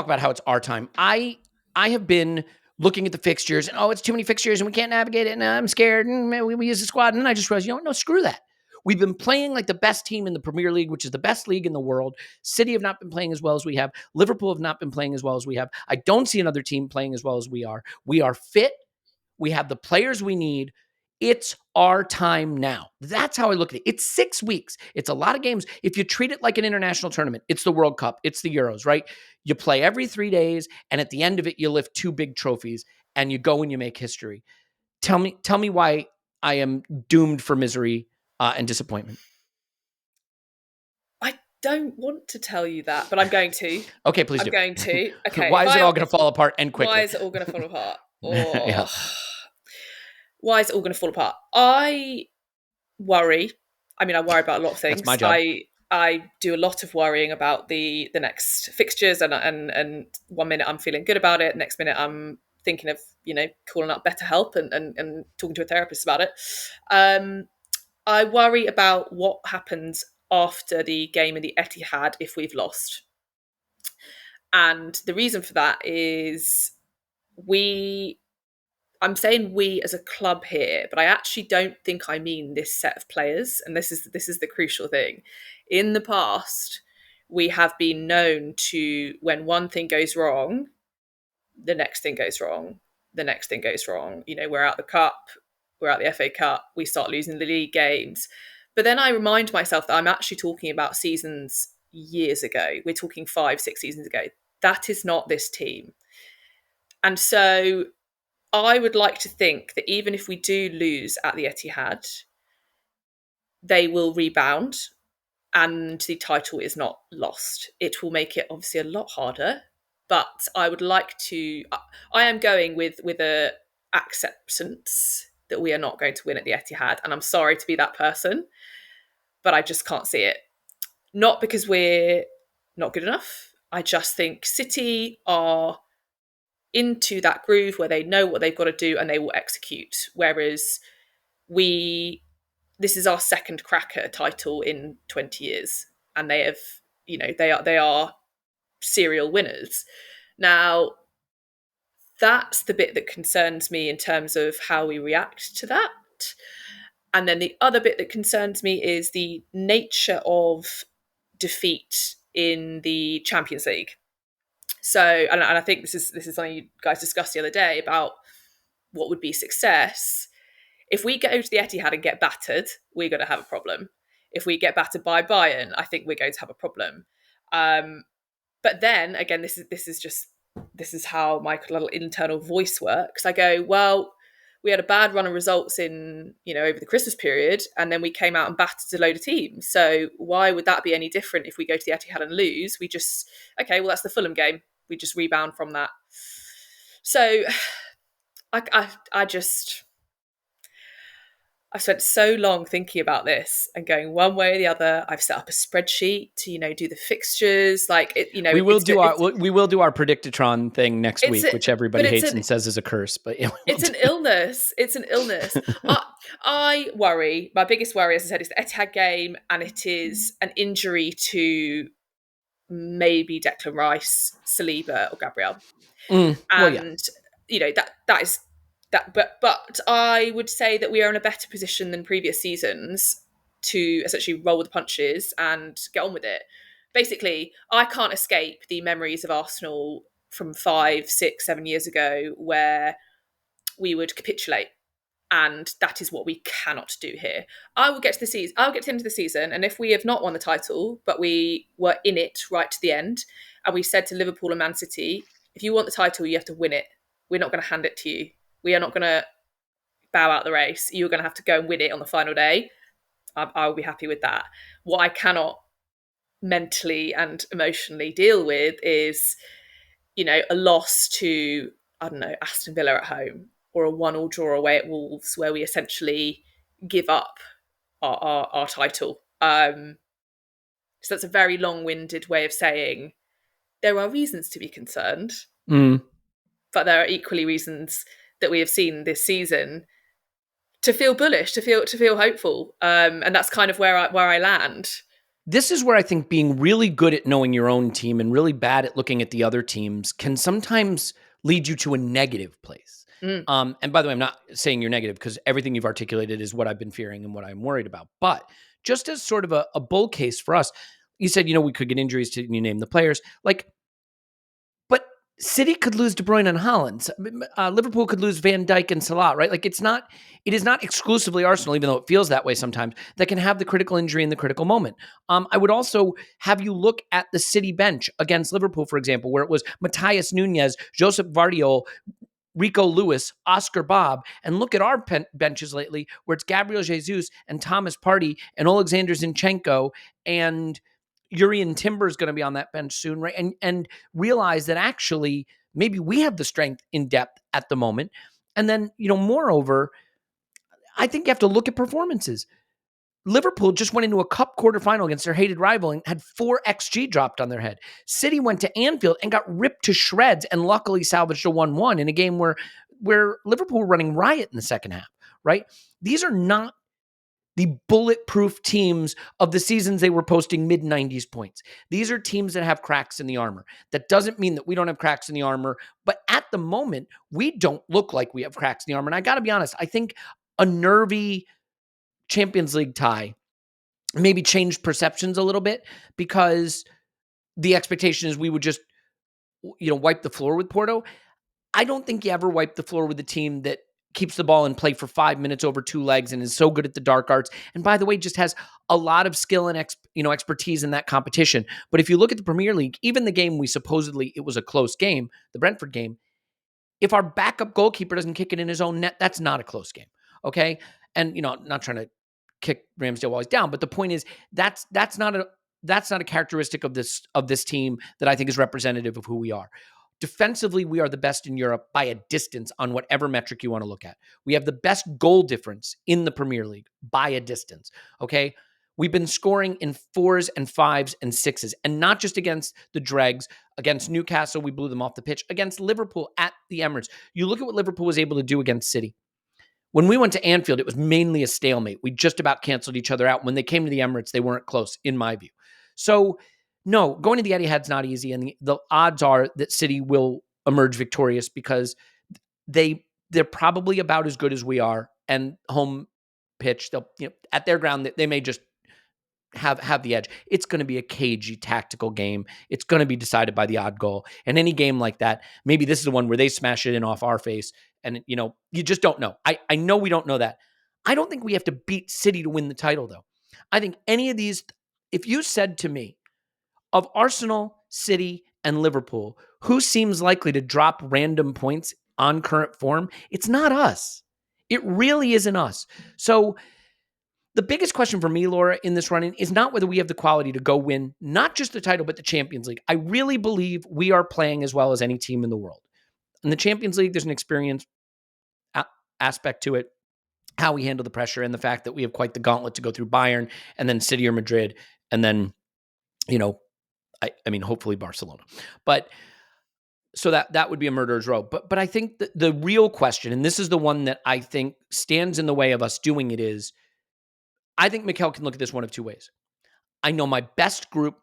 Speaker 1: about how it's our time. I have been looking at the fixtures and, it's too many fixtures and we can't navigate it and I'm scared and we use the squad. And then I just realized, no, screw that. We've been playing like the best team in the Premier League, which is the best league in the world. City have not been playing as well as we have. Liverpool have not been playing as well as we have. I don't see another team playing as well as we are. We are fit. We have the players we need. It's our time now. That's how I look at it. It's 6 weeks. It's a lot of games. If you treat it like an international tournament, it's the World Cup, it's the Euros, right? You play every 3 days, and at the end of it, you lift 2 big trophies, and you go and you make history. Tell me why I am doomed for misery and disappointment.
Speaker 2: I don't want to tell you that, but I'm going to.
Speaker 1: Okay, please do.
Speaker 2: I'm going to. Okay.
Speaker 1: Why is it all going to fall apart and quickly?
Speaker 2: Why is it all going to fall apart?
Speaker 1: Yeah.
Speaker 2: Why is it all going to fall apart? I worry. I worry about a lot of things.
Speaker 1: That's my job.
Speaker 2: I do a lot of worrying about the next fixtures, and 1 minute I'm feeling good about it, next minute I'm thinking of calling up BetterHelp and talking to a therapist about it. I worry about what happens after the game in the Etihad if we've lost, and the reason for that is I'm saying we as a club here, but I actually don't think I mean this set of players. And this is the crucial thing. In the past, we have been known to, when one thing goes wrong, the next thing goes wrong, the next thing goes wrong. We're out the cup, we're out the FA Cup, we start losing the league games. But then I remind myself that I'm actually talking about seasons years ago. We're talking 5-6 seasons ago. That is not this team. And so I would like to think that even if we do lose at the Etihad, they will rebound and the title is not lost. It will make it obviously a lot harder, but I would like to. I am going with a acceptance that we are not going to win at the Etihad, and I'm sorry to be that person, but I just can't see it. Not because we're not good enough. I just think City are into that groove where they know what they've got to do and they will execute. Whereas this is our second crack at a title in 20 years. And they have, they are serial winners. Now, that's the bit that concerns me in terms of how we react to that. And then the other bit that concerns me is the nature of defeat in the Champions League. So, and I think this is something you guys discussed the other day about what would be success. If we go to the Etihad and get battered, we're going to have a problem. If we get battered by Bayern, I think we're going to have a problem. But then again, this is how my little internal voice works. I go, well, we had a bad run of results in, over the Christmas period, and then we came out and battered a load of teams. So why would that be any different if we go to the Etihad and lose? We just, okay, well, that's the Fulham game. We just rebound from that. So I just, I've spent so long thinking about this and going one way or the other. I've set up a spreadsheet to, do the fixtures. Like it,
Speaker 1: we will do our Predictatron thing next week, which everybody hates and says is a curse. But yeah,
Speaker 2: it's an illness. It's an illness. I worry. My biggest worry, as I said, is the Etihad game, and it is an injury to maybe Declan Rice, Saliba, or Gabriel. That is that. But I would say that we are in a better position than previous seasons to essentially roll with the punches and get on with it. Basically, I can't escape the memories of Arsenal from 5, 6, 7 years ago, where we would capitulate, and that is what we cannot do here. I will get to the season. I'll get to the end of the season, and if we have not won the title, but we were in it right to the end, and we said to Liverpool and Man City, if you want the title, you have to win it. We're not going to hand it to you. We are not going to bow out the race. You're going to have to go and win it on the final day. I will be happy with that. What I cannot mentally and emotionally deal with is, a loss to, I don't know, Aston Villa at home, or a 1-1 draw away at Wolves, where we essentially give up our title. So that's a very long-winded way of saying there are reasons to be concerned, but there are equally reasons that we have seen this season to feel bullish, to feel hopeful, and that's kind of where I land.
Speaker 1: This is where I think being really good at knowing your own team and really bad at looking at the other teams can sometimes lead you to a negative place. And by the way, I'm not saying you're negative, because everything you've articulated is what I've been fearing and what I'm worried about. But just as sort of a bull case for us, you said, we could get injuries to, you name the players. But City could lose De Bruyne and Haaland. Liverpool could lose Van Dijk and Salah, right? It is not exclusively Arsenal, even though it feels that way sometimes, that can have the critical injury in the critical moment. I would also have you look at the City bench against Liverpool, for example, where it was Matthias Nunez, Josep Vardiol, Rico Lewis, Oscar Bob, and look at our benches lately, where it's Gabriel Jesus and Thomas Partey and Alexander Zinchenko, and Urian Timber is going to be on that bench soon, right? And realize that actually maybe we have the strength in depth at the moment. And then, moreover, I think you have to look at performances. Liverpool just went into a cup quarterfinal against their hated rival and had 4 XG dropped on their head. City went to Anfield and got ripped to shreds and luckily salvaged a 1-1 in a game where Liverpool were running riot in the second half, right? These are not the bulletproof teams of the seasons they were posting mid-90s points. These are teams that have cracks in the armor. That doesn't mean that we don't have cracks in the armor, but at the moment, we don't look like we have cracks in the armor. And I got to be honest, I think a nervy Champions League tie maybe changed perceptions a little bit, because the expectation is we would just, wipe the floor with Porto. I don't think you ever wipe the floor with a team that keeps the ball in play for 5 minutes over 2 legs and is so good at the dark arts. And by the way, just has a lot of skill and expertise in that competition. But if you look at the Premier League, even the game it was a close game, the Brentford game, if our backup goalkeeper doesn't kick it in his own net, that's not a close game. Okay. And, not trying to kick Ramsdale while he's down, but the point is that's not a characteristic of this team that I think is representative of who we are. Defensively, we are the best in Europe by a distance on whatever metric you want to look at. We have the best goal difference in the Premier League by a distance, okay? We've been scoring in 4s and 5s and 6s, and not just against the dregs. Against Newcastle, we blew them off the pitch. Against Liverpool at the Emirates, you look at what Liverpool was able to do against City. When we went to Anfield, it was mainly a stalemate. We just about canceled each other out. When they came to the Emirates, they weren't close, in my view. So, no, going to the Etihad's not easy, and the odds are that City will emerge victorious, because they're probably about as good as we are, and home pitch, they'll at their ground they may just have the edge. It's going to be a cagey tactical game. It's going to be decided by the odd goal. And any game like that, maybe this is the one where they smash it in off our face. And, you just don't know. I know we don't know that. I don't think we have to beat City to win the title, though. I think any of these, if you said to me, of Arsenal, City, and Liverpool, who seems likely to drop random points on current form, it's not us. It really isn't us. So the biggest question for me, Laura, in this running is not whether we have the quality to go win not just the title, but the Champions League. I really believe we are playing as well as any team in the world. In the Champions League, there's an experience aspect to it, how we handle the pressure, and the fact that we have quite the gauntlet to go through Bayern and then City or Madrid, and then, hopefully Barcelona. But so that would be a murderer's row. But I think the real question, and this is the one that I think stands in the way of us doing it, is I think Mikel can look at this one of two ways. I know my best group.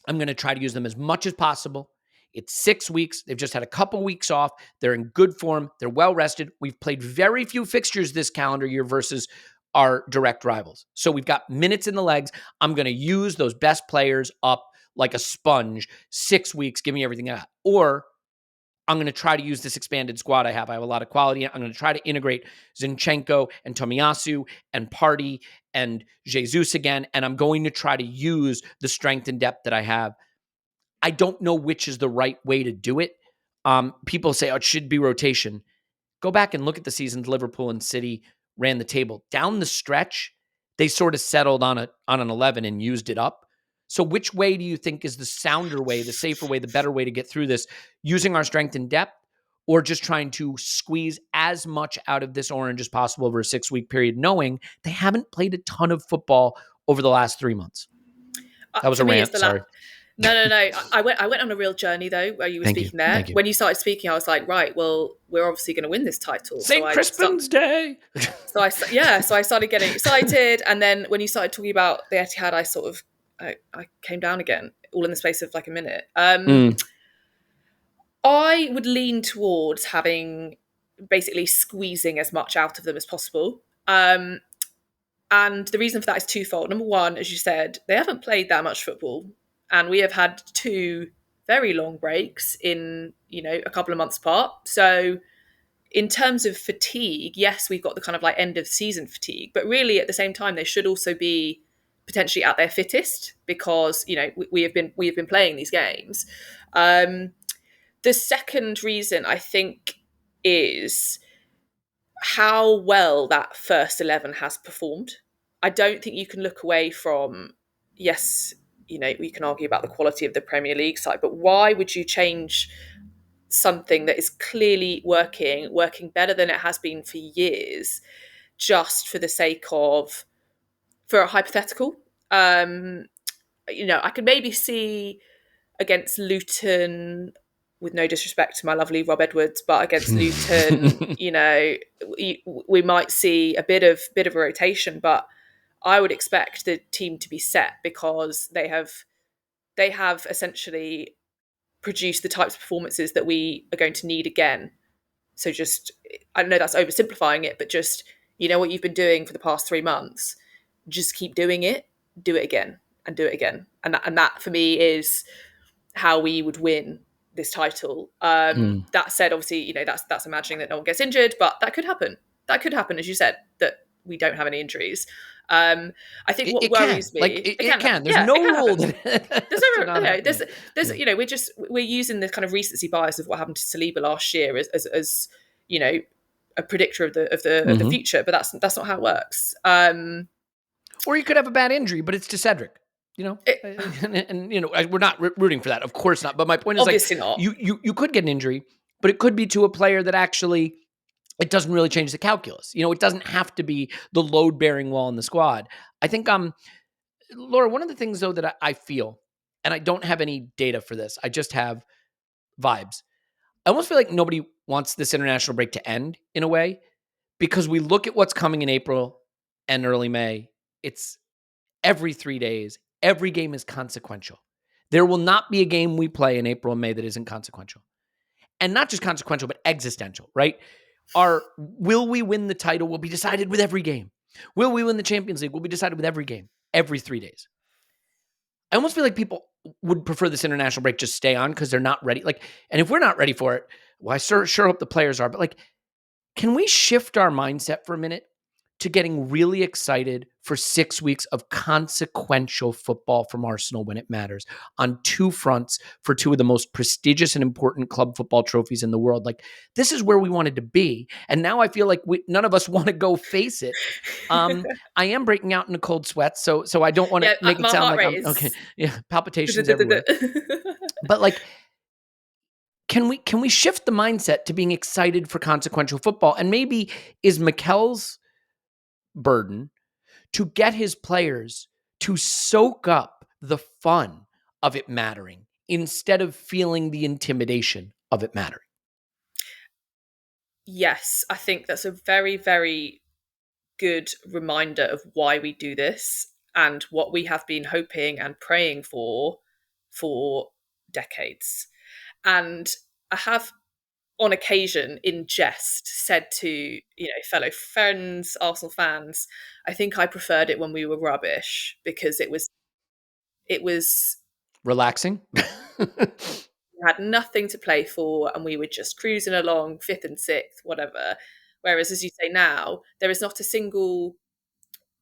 Speaker 1: I'm going to try to use them as much as possible. It's 6 weeks. They've just had a couple weeks off. They're in good form. They're well rested. We've played very few fixtures this calendar year versus our direct rivals. So we've got minutes in the legs. I'm going to use those best players up like a sponge. 6 weeks, give me everything I got. Or I'm going to try to use this expanded squad I have. I have a lot of quality. I'm going to try to integrate Zinchenko and Tomiyasu and Partey and Jesus again. And I'm going to try to use the strength and depth that I have. I don't know which is the right way to do it. People say, it should be rotation. Go back and look at the seasons Liverpool and City ran the table. Down the stretch, they sort of settled on an 11 and used it up. So which way do you think is the sounder way, the safer way, the better way to get through this? Using our strength and depth, or just trying to squeeze as much out of this orange as possible over a 6-week period, knowing they haven't played a ton of football over the last 3 months? That was a rant, sorry.
Speaker 2: No. I went on a real journey, though, where you were speaking there.
Speaker 1: Thank you.
Speaker 2: When you started speaking, I was like, right, well, we're obviously going to win this title.
Speaker 1: St. Crispin's Day!
Speaker 2: So I started getting excited. And then when you started talking about the Etihad, I came down again, all in the space of like a minute. I would lean towards basically squeezing as much out of them as possible. And the reason for that is twofold. Number one, as you said, they haven't played that much football. And we have had 2 very long breaks in, a couple of months apart. So in terms of fatigue, yes, we've got the kind of like end of season fatigue, but really at the same time, they should also be potentially at their fittest because, we have been playing these games. The second reason I think is how well that first 11 has performed. I don't think you can look away from, yes, we can argue about the quality of the Premier League side, but why would you change something that is clearly working better than it has been for years, just for the sake of, for a hypothetical? I could maybe see against Luton, with no disrespect to my lovely Rob Edwards, but against Luton, we might see a bit of a rotation, but I would expect the team to be set because they have essentially produced the types of performances that we are going to need again. So just, I know that's oversimplifying it, but just, what you've been doing for the past 3 months, just keep doing it, do it again and do it again. And that for me is how we would win this title. That said, obviously, that's imagining that no one gets injured, but that could happen. That could happen, as you said, that we don't have any injuries. I think what worries me,
Speaker 1: it can. There's no rule.
Speaker 2: We're using the kind of recency bias of what happened to Saliba last year as a predictor of the future, but that's not how it works.
Speaker 1: Or you could have a bad injury, but it's to Cedric. We're not rooting for that, of course not. But my point is,
Speaker 2: obviously not.
Speaker 1: You could get an injury, but it could be to a player that actually, it doesn't really change the calculus. It doesn't have to be the load-bearing wall in the squad. I think, Laura, one of the things, though, that I feel, and I don't have any data for this, I just have vibes. I almost feel like nobody wants this international break to end, in a way, because we look at what's coming in April and early May. It's every 3 days. Every game is consequential. There will not be a game we play in April and May that isn't consequential. And not just consequential, but existential, right? Will we win the title will be decided with every game. Will we win the Champions League will be decided with every game. every 3 days. I almost feel like people would prefer this international break just stay on because they're not ready. Like, and if we're not ready for it, well, I sure hope the players are. But like, can we shift our mindset for a minute to getting really excited for 6 weeks of consequential football from Arsenal when it matters on two fronts for two of the most prestigious and important club football trophies in the world? Like, this is where we wanted to be. And now I feel like none of us want to go face it. I am breaking out in a cold sweat, so I don't want to
Speaker 2: Yeah,
Speaker 1: make it
Speaker 2: my
Speaker 1: sound
Speaker 2: heart
Speaker 1: like
Speaker 2: rate
Speaker 1: I'm okay.
Speaker 2: is.
Speaker 1: Yeah, palpitations everywhere. But like, can we shift the mindset to being excited for consequential football? And maybe is Mikel's burden to get his players to soak up the fun of it mattering instead of feeling the intimidation of it mattering.
Speaker 2: Yes, I think that's a very, very good reminder of why we do this and what we have been hoping and praying for decades. And I have on occasion in jest said to fellow friends, Arsenal fans, I think I preferred it when we were rubbish because it was
Speaker 1: Relaxing.
Speaker 2: we had nothing to play for and we were just cruising along fifth and sixth, whatever. Whereas, as you say now, there is not a single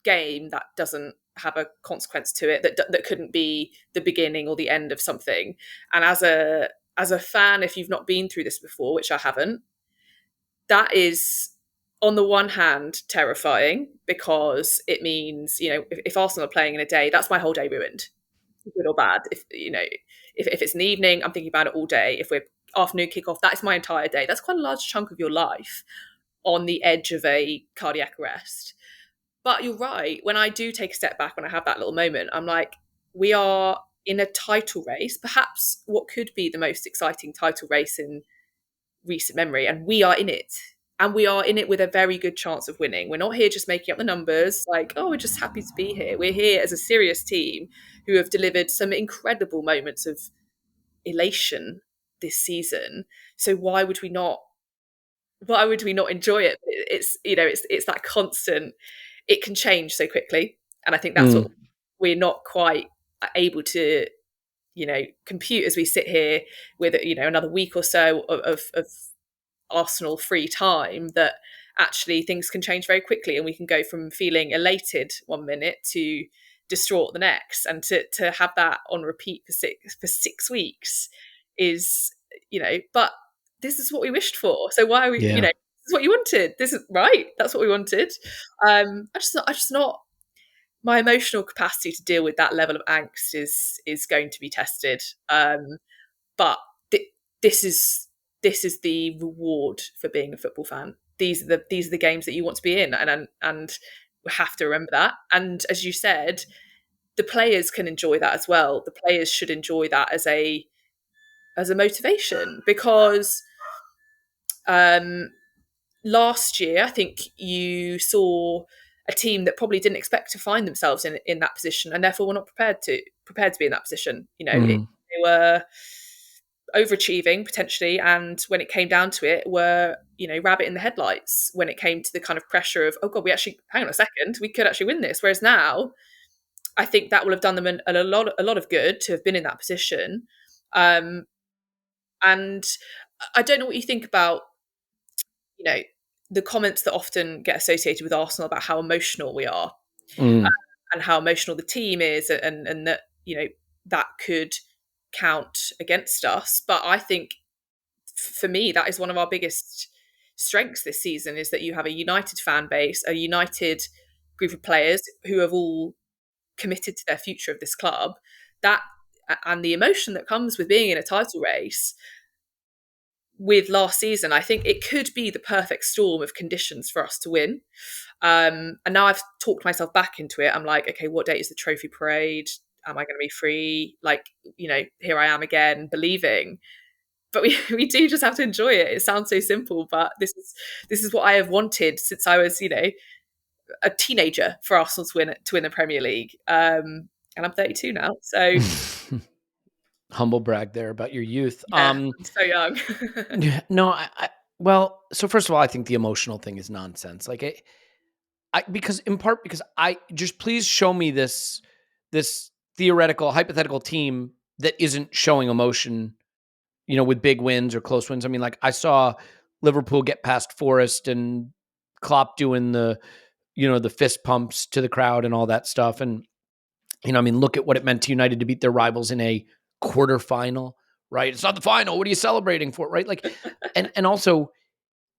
Speaker 2: game that doesn't have a consequence to it, that couldn't be the beginning or the end of something. And as a fan, if you've not been through this before, which I haven't, that is on the one hand terrifying because it means, if Arsenal are playing in a day, that's my whole day ruined, good or bad. If it's an evening, I'm thinking about it all day. If we're afternoon kickoff, that is my entire day. That's quite a large chunk of your life on the edge of a cardiac arrest. But you're right. When I do take a step back, when I have that little moment, I'm like, we are in a title race, perhaps what could be the most exciting title race in recent memory, and we are in it. And we are in it with a very good chance of winning. We're not here just making up the numbers, like, oh, we're just happy to be here. We're here as a serious team who have delivered some incredible moments of elation this season. So why would we not enjoy it? It's that constant, it can change so quickly. And I think that's what we're not quite able to, compute as we sit here with, another week or so of Arsenal free time, that actually things can change very quickly and we can go from feeling elated 1 minute to distraught the next. And to have that on repeat for 6 weeks is, but this is what we wished for. So why are we,
Speaker 1: Yeah.
Speaker 2: this is what you wanted. This is right. That's what we wanted. I just not my emotional capacity to deal with that level of angst is going to be tested. But this is the reward for being a football fan. These are the games that you want to be in, and we have to remember that. And as you said, the players can enjoy that as well. The players should enjoy that as a motivation, because last year I think you saw a team that probably didn't expect to find themselves in that position, and therefore were not prepared to be in that position. They were overachieving potentially, and when it came down to it, were rabbit in the headlights when it came to the kind of pressure of, oh god, we actually, hang on a second, we could actually win this. Whereas now, I think that will have done them a lot of good to have been in that position. And I don't know what you think about the comments that often get associated with Arsenal about how emotional we are, and how emotional the team is, and that that could count against us. But I think, for me, that is one of our biggest strengths this season, is that you have a united fan base, a united group of players who have all committed to their future of this club. That, and the emotion that comes with being in a title race. With last season, I think it could be the perfect storm of conditions for us to win. And now I've talked myself back into it. I'm like, okay, what date is the trophy parade? Am I going to be free? Like, here I am again, believing. But we do just have to enjoy it. It sounds so simple, but this is what I have wanted since I was, a teenager, for Arsenal to win the Premier League. And I'm 32 now, so
Speaker 1: humble brag there about your youth.
Speaker 2: yeah, I'm so young.
Speaker 1: No, well, so first of all, I think the emotional thing is nonsense. Like, because I just please show me this theoretical hypothetical team that isn't showing emotion, with big wins or close wins. I mean, like I saw Liverpool get past Forest and Klopp doing the fist pumps to the crowd and all that stuff. And, I mean, look at what it meant to United to beat their rivals in a quarterfinal, right? It's not the final. What are you celebrating for? Right. Like, and also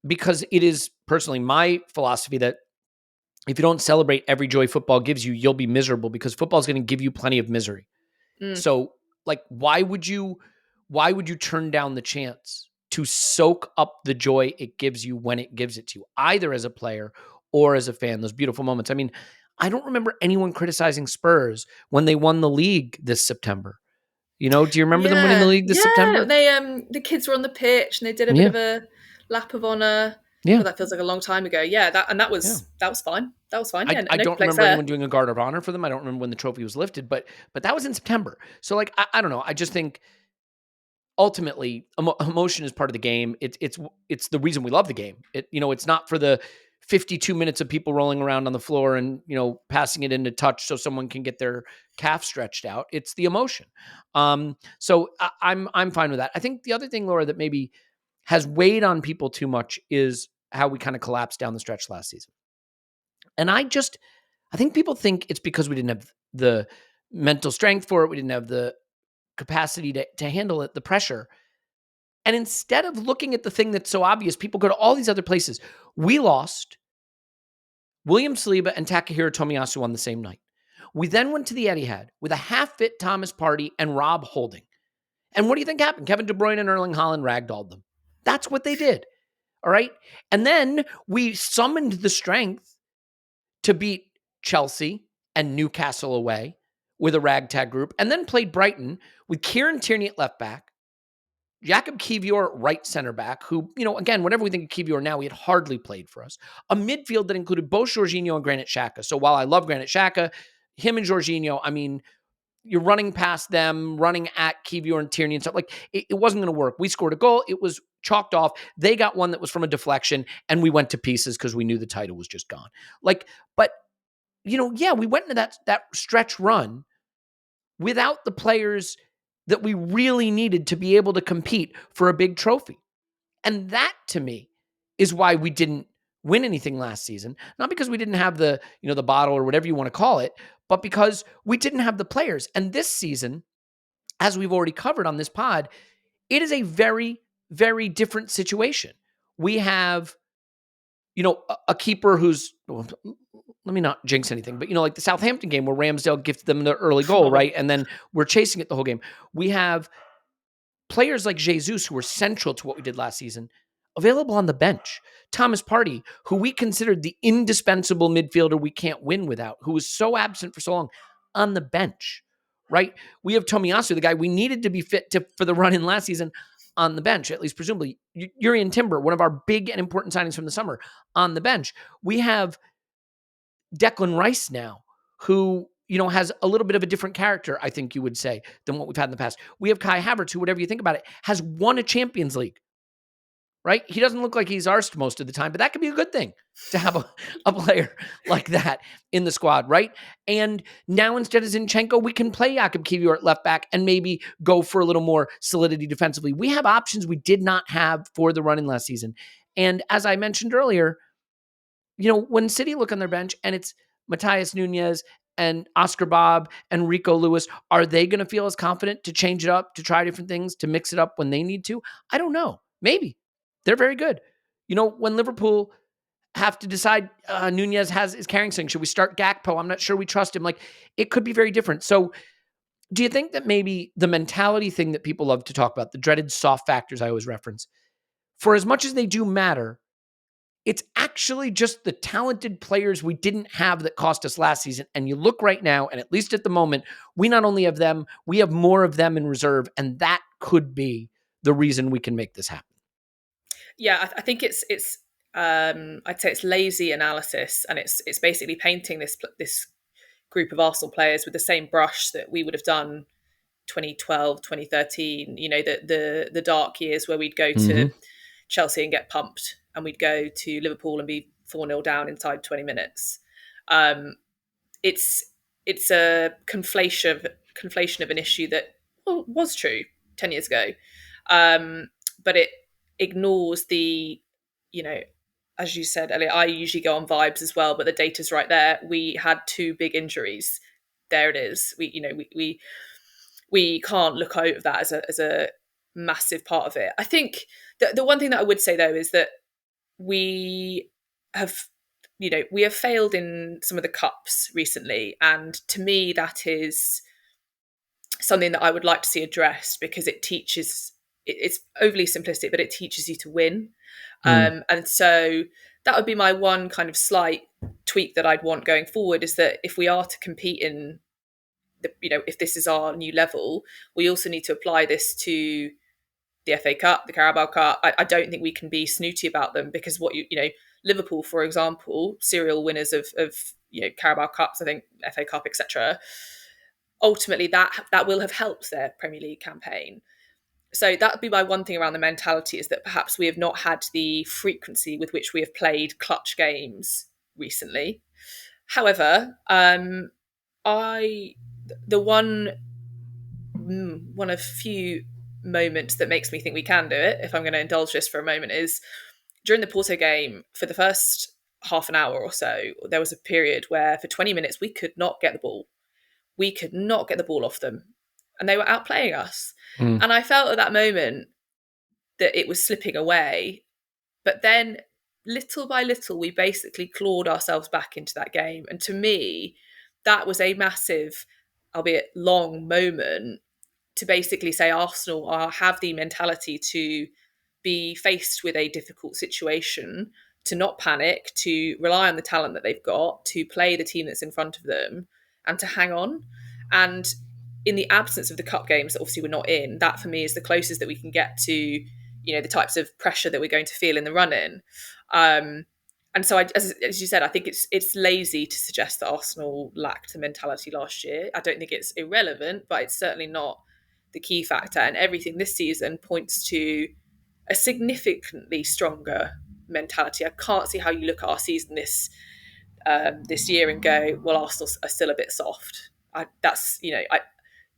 Speaker 1: because it is personally my philosophy that if you don't celebrate every joy football gives you, you'll be miserable because football is going to give you plenty of misery.
Speaker 2: Mm.
Speaker 1: So, like, why would you turn down the chance to soak up the joy it gives you when it gives it to you, either as a player or as a fan? Those beautiful moments. I mean, I don't remember anyone criticizing Spurs when they won the league this September. Do you remember them winning the league this
Speaker 2: Yeah.
Speaker 1: September?
Speaker 2: They the kids were on the pitch and they did a bit
Speaker 1: Yeah,
Speaker 2: of a lap of honor.
Speaker 1: yeah,
Speaker 2: God, that feels like a long time ago. Yeah, that
Speaker 1: yeah.
Speaker 2: was fine. That was fine. Yeah,
Speaker 1: I
Speaker 2: no
Speaker 1: don't
Speaker 2: complaints
Speaker 1: remember
Speaker 2: there.
Speaker 1: anyone doing a guard of honor for them. I don't remember when the trophy was lifted, but that was in September. So, like, I don't know. I just think ultimately emotion is part of the game. It's the reason we love the game. It's not for the 52 minutes of people rolling around on the floor and passing it into touch so someone can get their calf stretched out. It's the emotion. So I'm fine with that. I think the other thing, Laura, that maybe has weighed on people too much is how we kind of collapsed down the stretch last season. And I think people think it's because we didn't have the mental strength for it. We didn't have the capacity to handle it, the pressure. And instead of looking at the thing that's so obvious, people go to all these other places. We lost William Saliba and Takahiro Tomiyasu on the same night. We then went to the Etihad with a half-fit Thomas Partey and Rob Holding. And what do you think happened? Kevin De Bruyne and Erling Haaland ragdolled them. That's what they did. All right? And then we summoned the strength to beat Chelsea and Newcastle away with a ragtag group, and then played Brighton with Kieran Tierney at left back, Jakob Kivior at right center back, who, again, whatever we think of Kivior now, he had hardly played for us. A midfield that included both Jorginho and Granit Xhaka. So while I love Granit Xhaka, him and Jorginho, I mean, you're running past them, running at Kivior and Tierney and stuff. Like, it wasn't going to work. We scored a goal. It was chalked off. They got one that was from a deflection, and we went to pieces because we knew the title was just gone. Like, but we went into that stretch run without the players that we really needed to be able to compete for a big trophy. And that, to me, is why we didn't win anything last season. Not because we didn't have the bottle or whatever you want to call it, but because we didn't have the players. And this season, as we've already covered on this pod, it is a very, very different situation. We have a keeper who's, let me not jinx anything, but like the Southampton game where Ramsdale gifted them the early goal, right? And then we're chasing it the whole game. We have players like Jesus, who were central to what we did last season, available on the bench. Thomas Partey, who we considered the indispensable midfielder we can't win without, who was so absent for so long, on the bench, right? We have Tomiyasu, the guy we needed to be fit for the run in last season, on the bench, at least presumably. Urian Timber, one of our big and important signings from the summer, on the bench. We have Declan Rice now, who has a little bit of a different character, I think you would say, than what we've had in the past. We have Kai Havertz, who, whatever you think about it, has won a Champions League, right? He doesn't look like he's arsed most of the time, but that could be a good thing to have a player like that in the squad, right? And now instead of Zinchenko, we can play Jakob Kivior at left back and maybe go for a little more solidity defensively. We have options we did not have for the run in last season. And as I mentioned earlier, when City look on their bench and it's Matthias Nunez and Oscar Bob and Rico Lewis, are they going to feel as confident to change it up, to try different things, to mix it up when they need to? I don't know. Maybe. They're very good. When Liverpool have to decide Nunez is carrying something, should we start Gakpo? I'm not sure we trust him. Like, it could be very different. So do you think that maybe the mentality thing that people love to talk about, the dreaded soft factors I always reference, for as much as they do matter, it's actually just the talented players we didn't have that cost us last season. And you look right now, and at least at the moment, we not only have them, we have more of them in reserve. And that could be the reason we can make this happen.
Speaker 2: Yeah, I think it's I'd say it's lazy analysis, and it's basically painting this group of Arsenal players with the same brush that we would have done 2012, 2013, the dark years where we'd go to Chelsea and get pumped, and we'd go to Liverpool and be 4-0 down inside 20 minutes. It's a conflation of an issue that was true 10 years ago, but it ignores the, as you said, Elliot, I usually go on vibes as well, but the data's right there. We had 2 big injuries. There it is. We can't look over that as a massive part of it. I think the one thing that I would say though is that we have failed in some of the cups recently, and to me that is something that I would like to see addressed, because it's overly simplistic, but it teaches you to win. And so that would be my one kind of slight tweak that I'd want going forward, is that if we are to compete in if this is our new level, we also need to apply this to the FA Cup, the Carabao Cup. I don't think we can be snooty about them, because Liverpool, for example, serial winners of Carabao Cups, I think FA Cup, etc. Ultimately, that will have helped their Premier League campaign. So that would be my one thing around the mentality, is that perhaps we have not had the frequency with which we have played clutch games recently. However, the one of few moments that makes me think we can do it, if I'm going to indulge this for a moment, is during the Porto game. For the first half an hour or so, there was a period where for 20 minutes we could not get the ball. We could not get the ball off them, and they were outplaying us. And I felt at that moment that it was slipping away. But then little by little, we basically clawed ourselves back into that game. And to me, that was a massive, albeit long, moment to basically say Arsenal have the mentality to be faced with a difficult situation, to not panic, to rely on the talent that they've got, to play the team that's in front of them, and to hang on. And in the absence of the cup games that obviously we're not in, that for me is the closest that we can get to the types of pressure that we're going to feel in the run-in. And so, as you said, I think it's lazy to suggest that Arsenal lacked the mentality last year. I don't think it's irrelevant, but it's certainly not the key factor. And everything this season points to a significantly stronger mentality. I can't see how you look at our season this year and go, well, Arsenal are still a bit soft.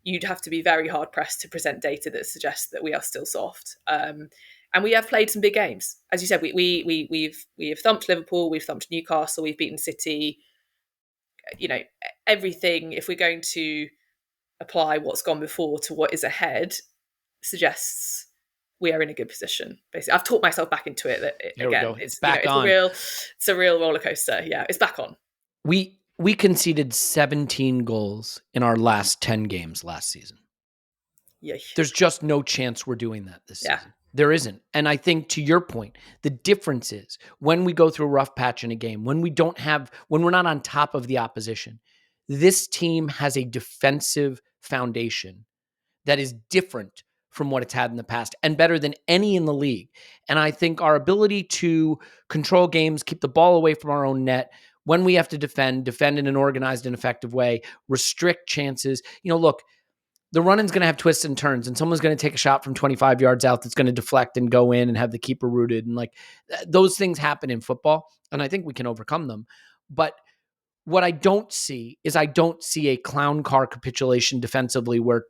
Speaker 2: You'd have to be very hard pressed to present data that suggests that we are still soft. And we have played some big games, as you said. We have thumped Liverpool, we've thumped Newcastle, we've beaten City. Everything. If we're going to apply what's gone before to what is ahead, suggests we are in a good position. Basically, I've talked myself back into it.
Speaker 1: It's back on.
Speaker 2: It's a real roller coaster. Yeah, it's back on.
Speaker 1: We conceded 17 goals in our last 10 games last season.
Speaker 2: Yeah.
Speaker 1: There's just no chance we're doing that this season. There isn't. And I think, to your point, the difference is when we go through a rough patch in a game, when we're not on top of the opposition, this team has a defensive foundation that is different from what it's had in the past and better than any in the league. And I think our ability to control games, keep the ball away from our own net, when we have to defend in an organized and effective way, restrict chances. Look, the run-in's going to have twists and turns, and someone's going to take a shot from 25 yards out that's going to deflect and go in and have the keeper rooted. And those things happen in football, and I think we can overcome them. But what I don't see is a clown car capitulation defensively where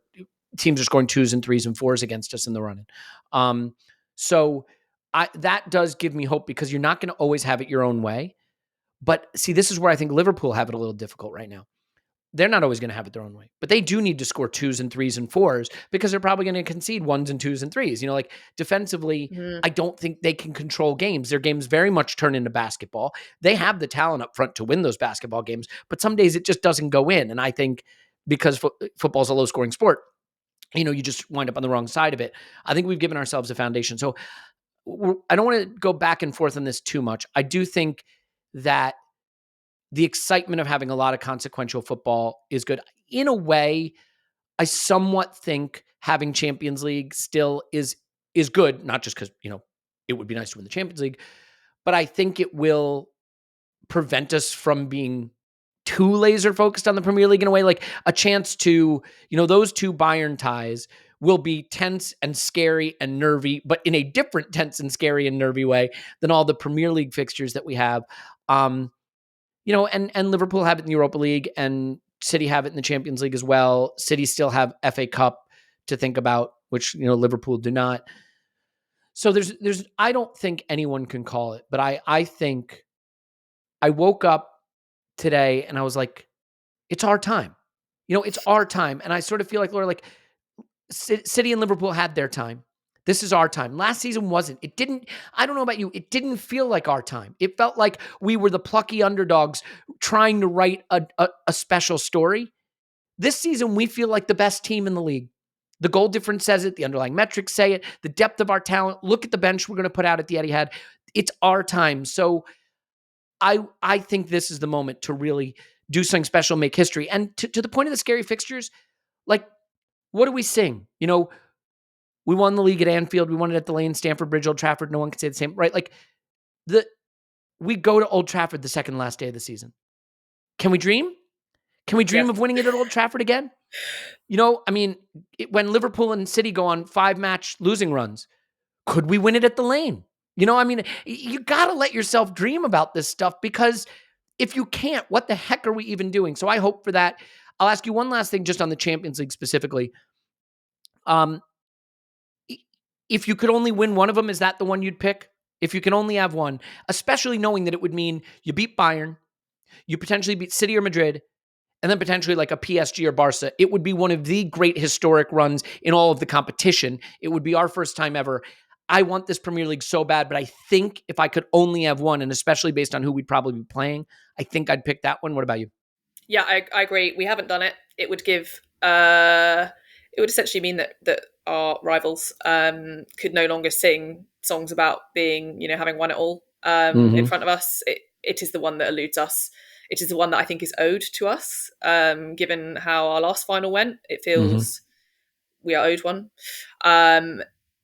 Speaker 1: teams are scoring 2s and 3s and 4s against us in the run-in. So that does give me hope, because you're not going to always have it your own way. But see, this is where I think Liverpool have it a little difficult right now. They're not always going to have it their own way, but they do need to score 2s and 3s and 4s, because they're probably going to concede 1s and 2s and 3s. Defensively, I don't think they can control games. Their games very much turn into basketball. They have the talent up front to win those basketball games, but some days it just doesn't go in. And I think because football is a low scoring sport, you just wind up on the wrong side of it. I think we've given ourselves a foundation. So I don't want to go back and forth on this too much. I do think that the excitement of having a lot of consequential football is good. In a way, I somewhat think having Champions League still is good, not just because, it would be nice to win the Champions League, but I think it will prevent us from being too laser focused on the Premier League in a way. Like a chance to, those 2 Bayern ties will be tense and scary and nervy, but in a different tense and scary and nervy way than all the Premier League fixtures that we have. And Liverpool have it in the Europa League, and City have it in the Champions League as well. City still have FA Cup to think about, which, Liverpool do not. So I don't think anyone can call it, but I think I woke up today and I was like, it's our time. It's our time. And I sort of feel like, Laura, like City and Liverpool had their time. This is our time. Last season wasn't. It didn't, I don't know about you, it didn't feel like our time. It felt like we were the plucky underdogs trying to write a special story. This season, we feel like the best team in the league. The goal difference says it. The underlying metrics say it. The depth of our talent. Look at the bench we're going to put out at the Etihad. It's our time. So I think this is the moment to really do something special, make history. And to the point of the scary fixtures, like, what do we sing? We won the league at Anfield. We won it at the Lane, Stamford Bridge, Old Trafford. No one can say the same, right? Like, we go to Old Trafford the second last day of the season. Can we dream? Can we dream of winning it at Old Trafford again? When Liverpool and City go on 5-match losing runs, could we win it at the Lane? You got to let yourself dream about this stuff, because if you can't, what the heck are we even doing? So I hope for that. I'll ask you one last thing just on the Champions League specifically. If you could only win one of them, is that the one you'd pick? If you can only have one, especially knowing that it would mean you beat Bayern, you potentially beat City or Madrid, and then potentially like a PSG or Barca. It would be one of the great historic runs in all of the competition. It would be our first time ever. I want this Premier League so bad, but I think if I could only have one, and especially based on who we'd probably be playing, I think I'd pick that one. What about you?
Speaker 2: Yeah, I agree. We haven't done it. It would give, it would essentially mean that our rivals could no longer sing songs about being, having won it all in front of us. It is the one that eludes us. It is the one that I think is owed to us, given how our last final went. It feels we are owed one.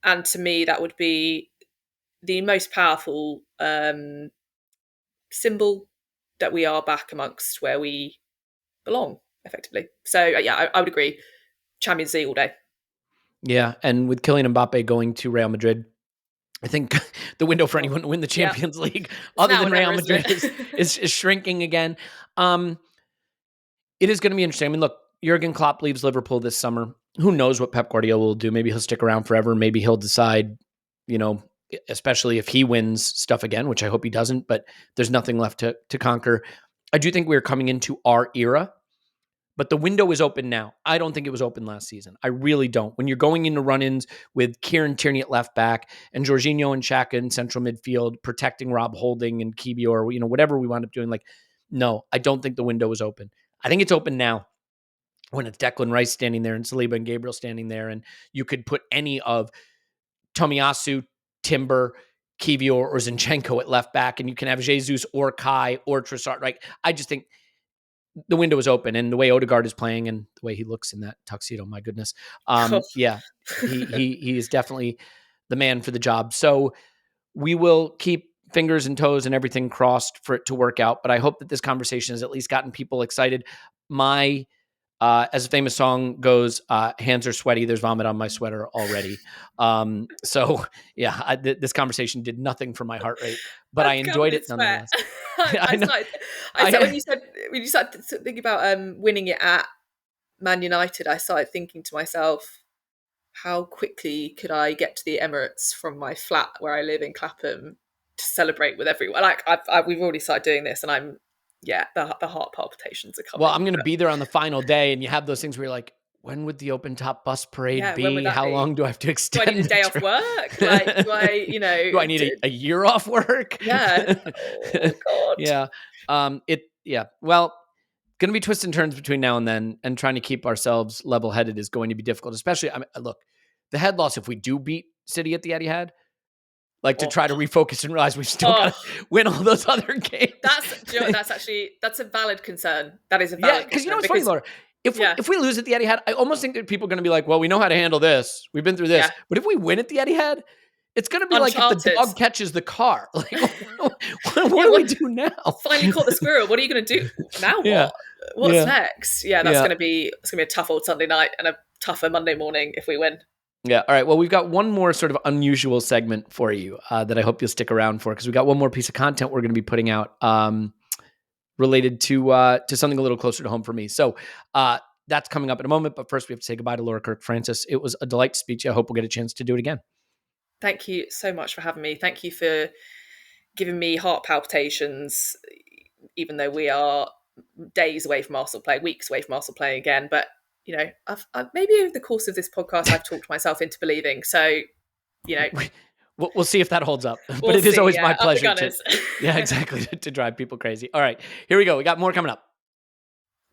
Speaker 2: And to me, that would be the most powerful symbol that we are back amongst where we belong, effectively. So, I would agree. Champions League all day.
Speaker 1: Yeah, and with Kylian Mbappe going to Real Madrid, I think the window for anyone to win the Champions League, other than Real Madrid, is shrinking again. It is going to be interesting. I mean, look, Jurgen Klopp leaves Liverpool this summer. Who knows what Pep Guardiola will do? Maybe he'll stick around forever. Maybe he'll decide, especially if he wins stuff again, which I hope he doesn't, but there's nothing left to conquer. I do think we're coming into our era, but the window is open now. I don't think it was open last season. I really don't. When you're going into run-ins with Kieran Tierney at left back and Jorginho and Xhaka in central midfield, protecting Rob Holding and Kiwior, or whatever we wound up doing, no, I don't think the window is open. I think it's open now, when it's Declan Rice standing there and Saliba and Gabriel standing there, and you could put any of Tomiyasu, Timber, Kiwior, or Zinchenko at left back, and you can have Jesus or Kai or Trossard. Right? I just think the window is open, and the way Odegaard is playing and the way he looks in that tuxedo, my goodness. Yeah, he is definitely the man for the job. So we will keep fingers and toes and everything crossed for it to work out. But I hope that this conversation has at least gotten people excited. As a famous song goes, hands are sweaty. There's vomit on my sweater already. This conversation did nothing for my heart rate, but I enjoyed it nonetheless.
Speaker 2: When you started thinking about winning it at Man United, I started thinking to myself, how quickly could I get to the Emirates from my flat where I live in Clapham to celebrate with everyone? We've already started doing this, and the heart palpitations are coming.
Speaker 1: Well, I'm going to be there on the final day, and you have those things where you're like, when would the open top bus parade be? How long do I have to extend?
Speaker 2: Do I need a day off work? Do I
Speaker 1: need a year off work?
Speaker 2: Yeah. Oh God.
Speaker 1: Yeah. Well, going to be twists and turns between now and then, and trying to keep ourselves level-headed is going to be difficult, especially, look, the head loss, if we do beat City at the Etihad, to try to refocus and realize we've still got to win all those other games.
Speaker 2: That's a valid concern. That is a valid concern.
Speaker 1: Because what's funny, Laura? If we lose at the Etihad, I almost think that people are going to be like, well, we know how to handle this. We've been through this. Yeah. But if we win at the Etihad, it's going to be Uncharted. Like if the dog catches the car. What do we do now?
Speaker 2: Finally caught the squirrel. What are you going to do now? What's next? Yeah, it's going to be a tough old Sunday night and a tougher Monday morning if we win.
Speaker 1: Yeah. All right. Well, we've got one more sort of unusual segment for you that I hope you'll stick around for, because we got one more piece of content we're going to be putting out related to something a little closer to home for me. So that's coming up in a moment. But first, we have to say goodbye to Laura Kirk-Francis. It was a delight to speak to you. I hope we'll get a chance to do it again.
Speaker 2: Thank you so much for having me. Thank you for giving me heart palpitations, even though we are days away from Arsenal play, weeks away from Arsenal playing again. But I've maybe over the course of this podcast, I've talked myself into believing. So,
Speaker 1: we'll see if that holds up. But it is always my pleasure
Speaker 2: to,
Speaker 1: exactly, to drive people crazy. All right, here we go. We got more coming up.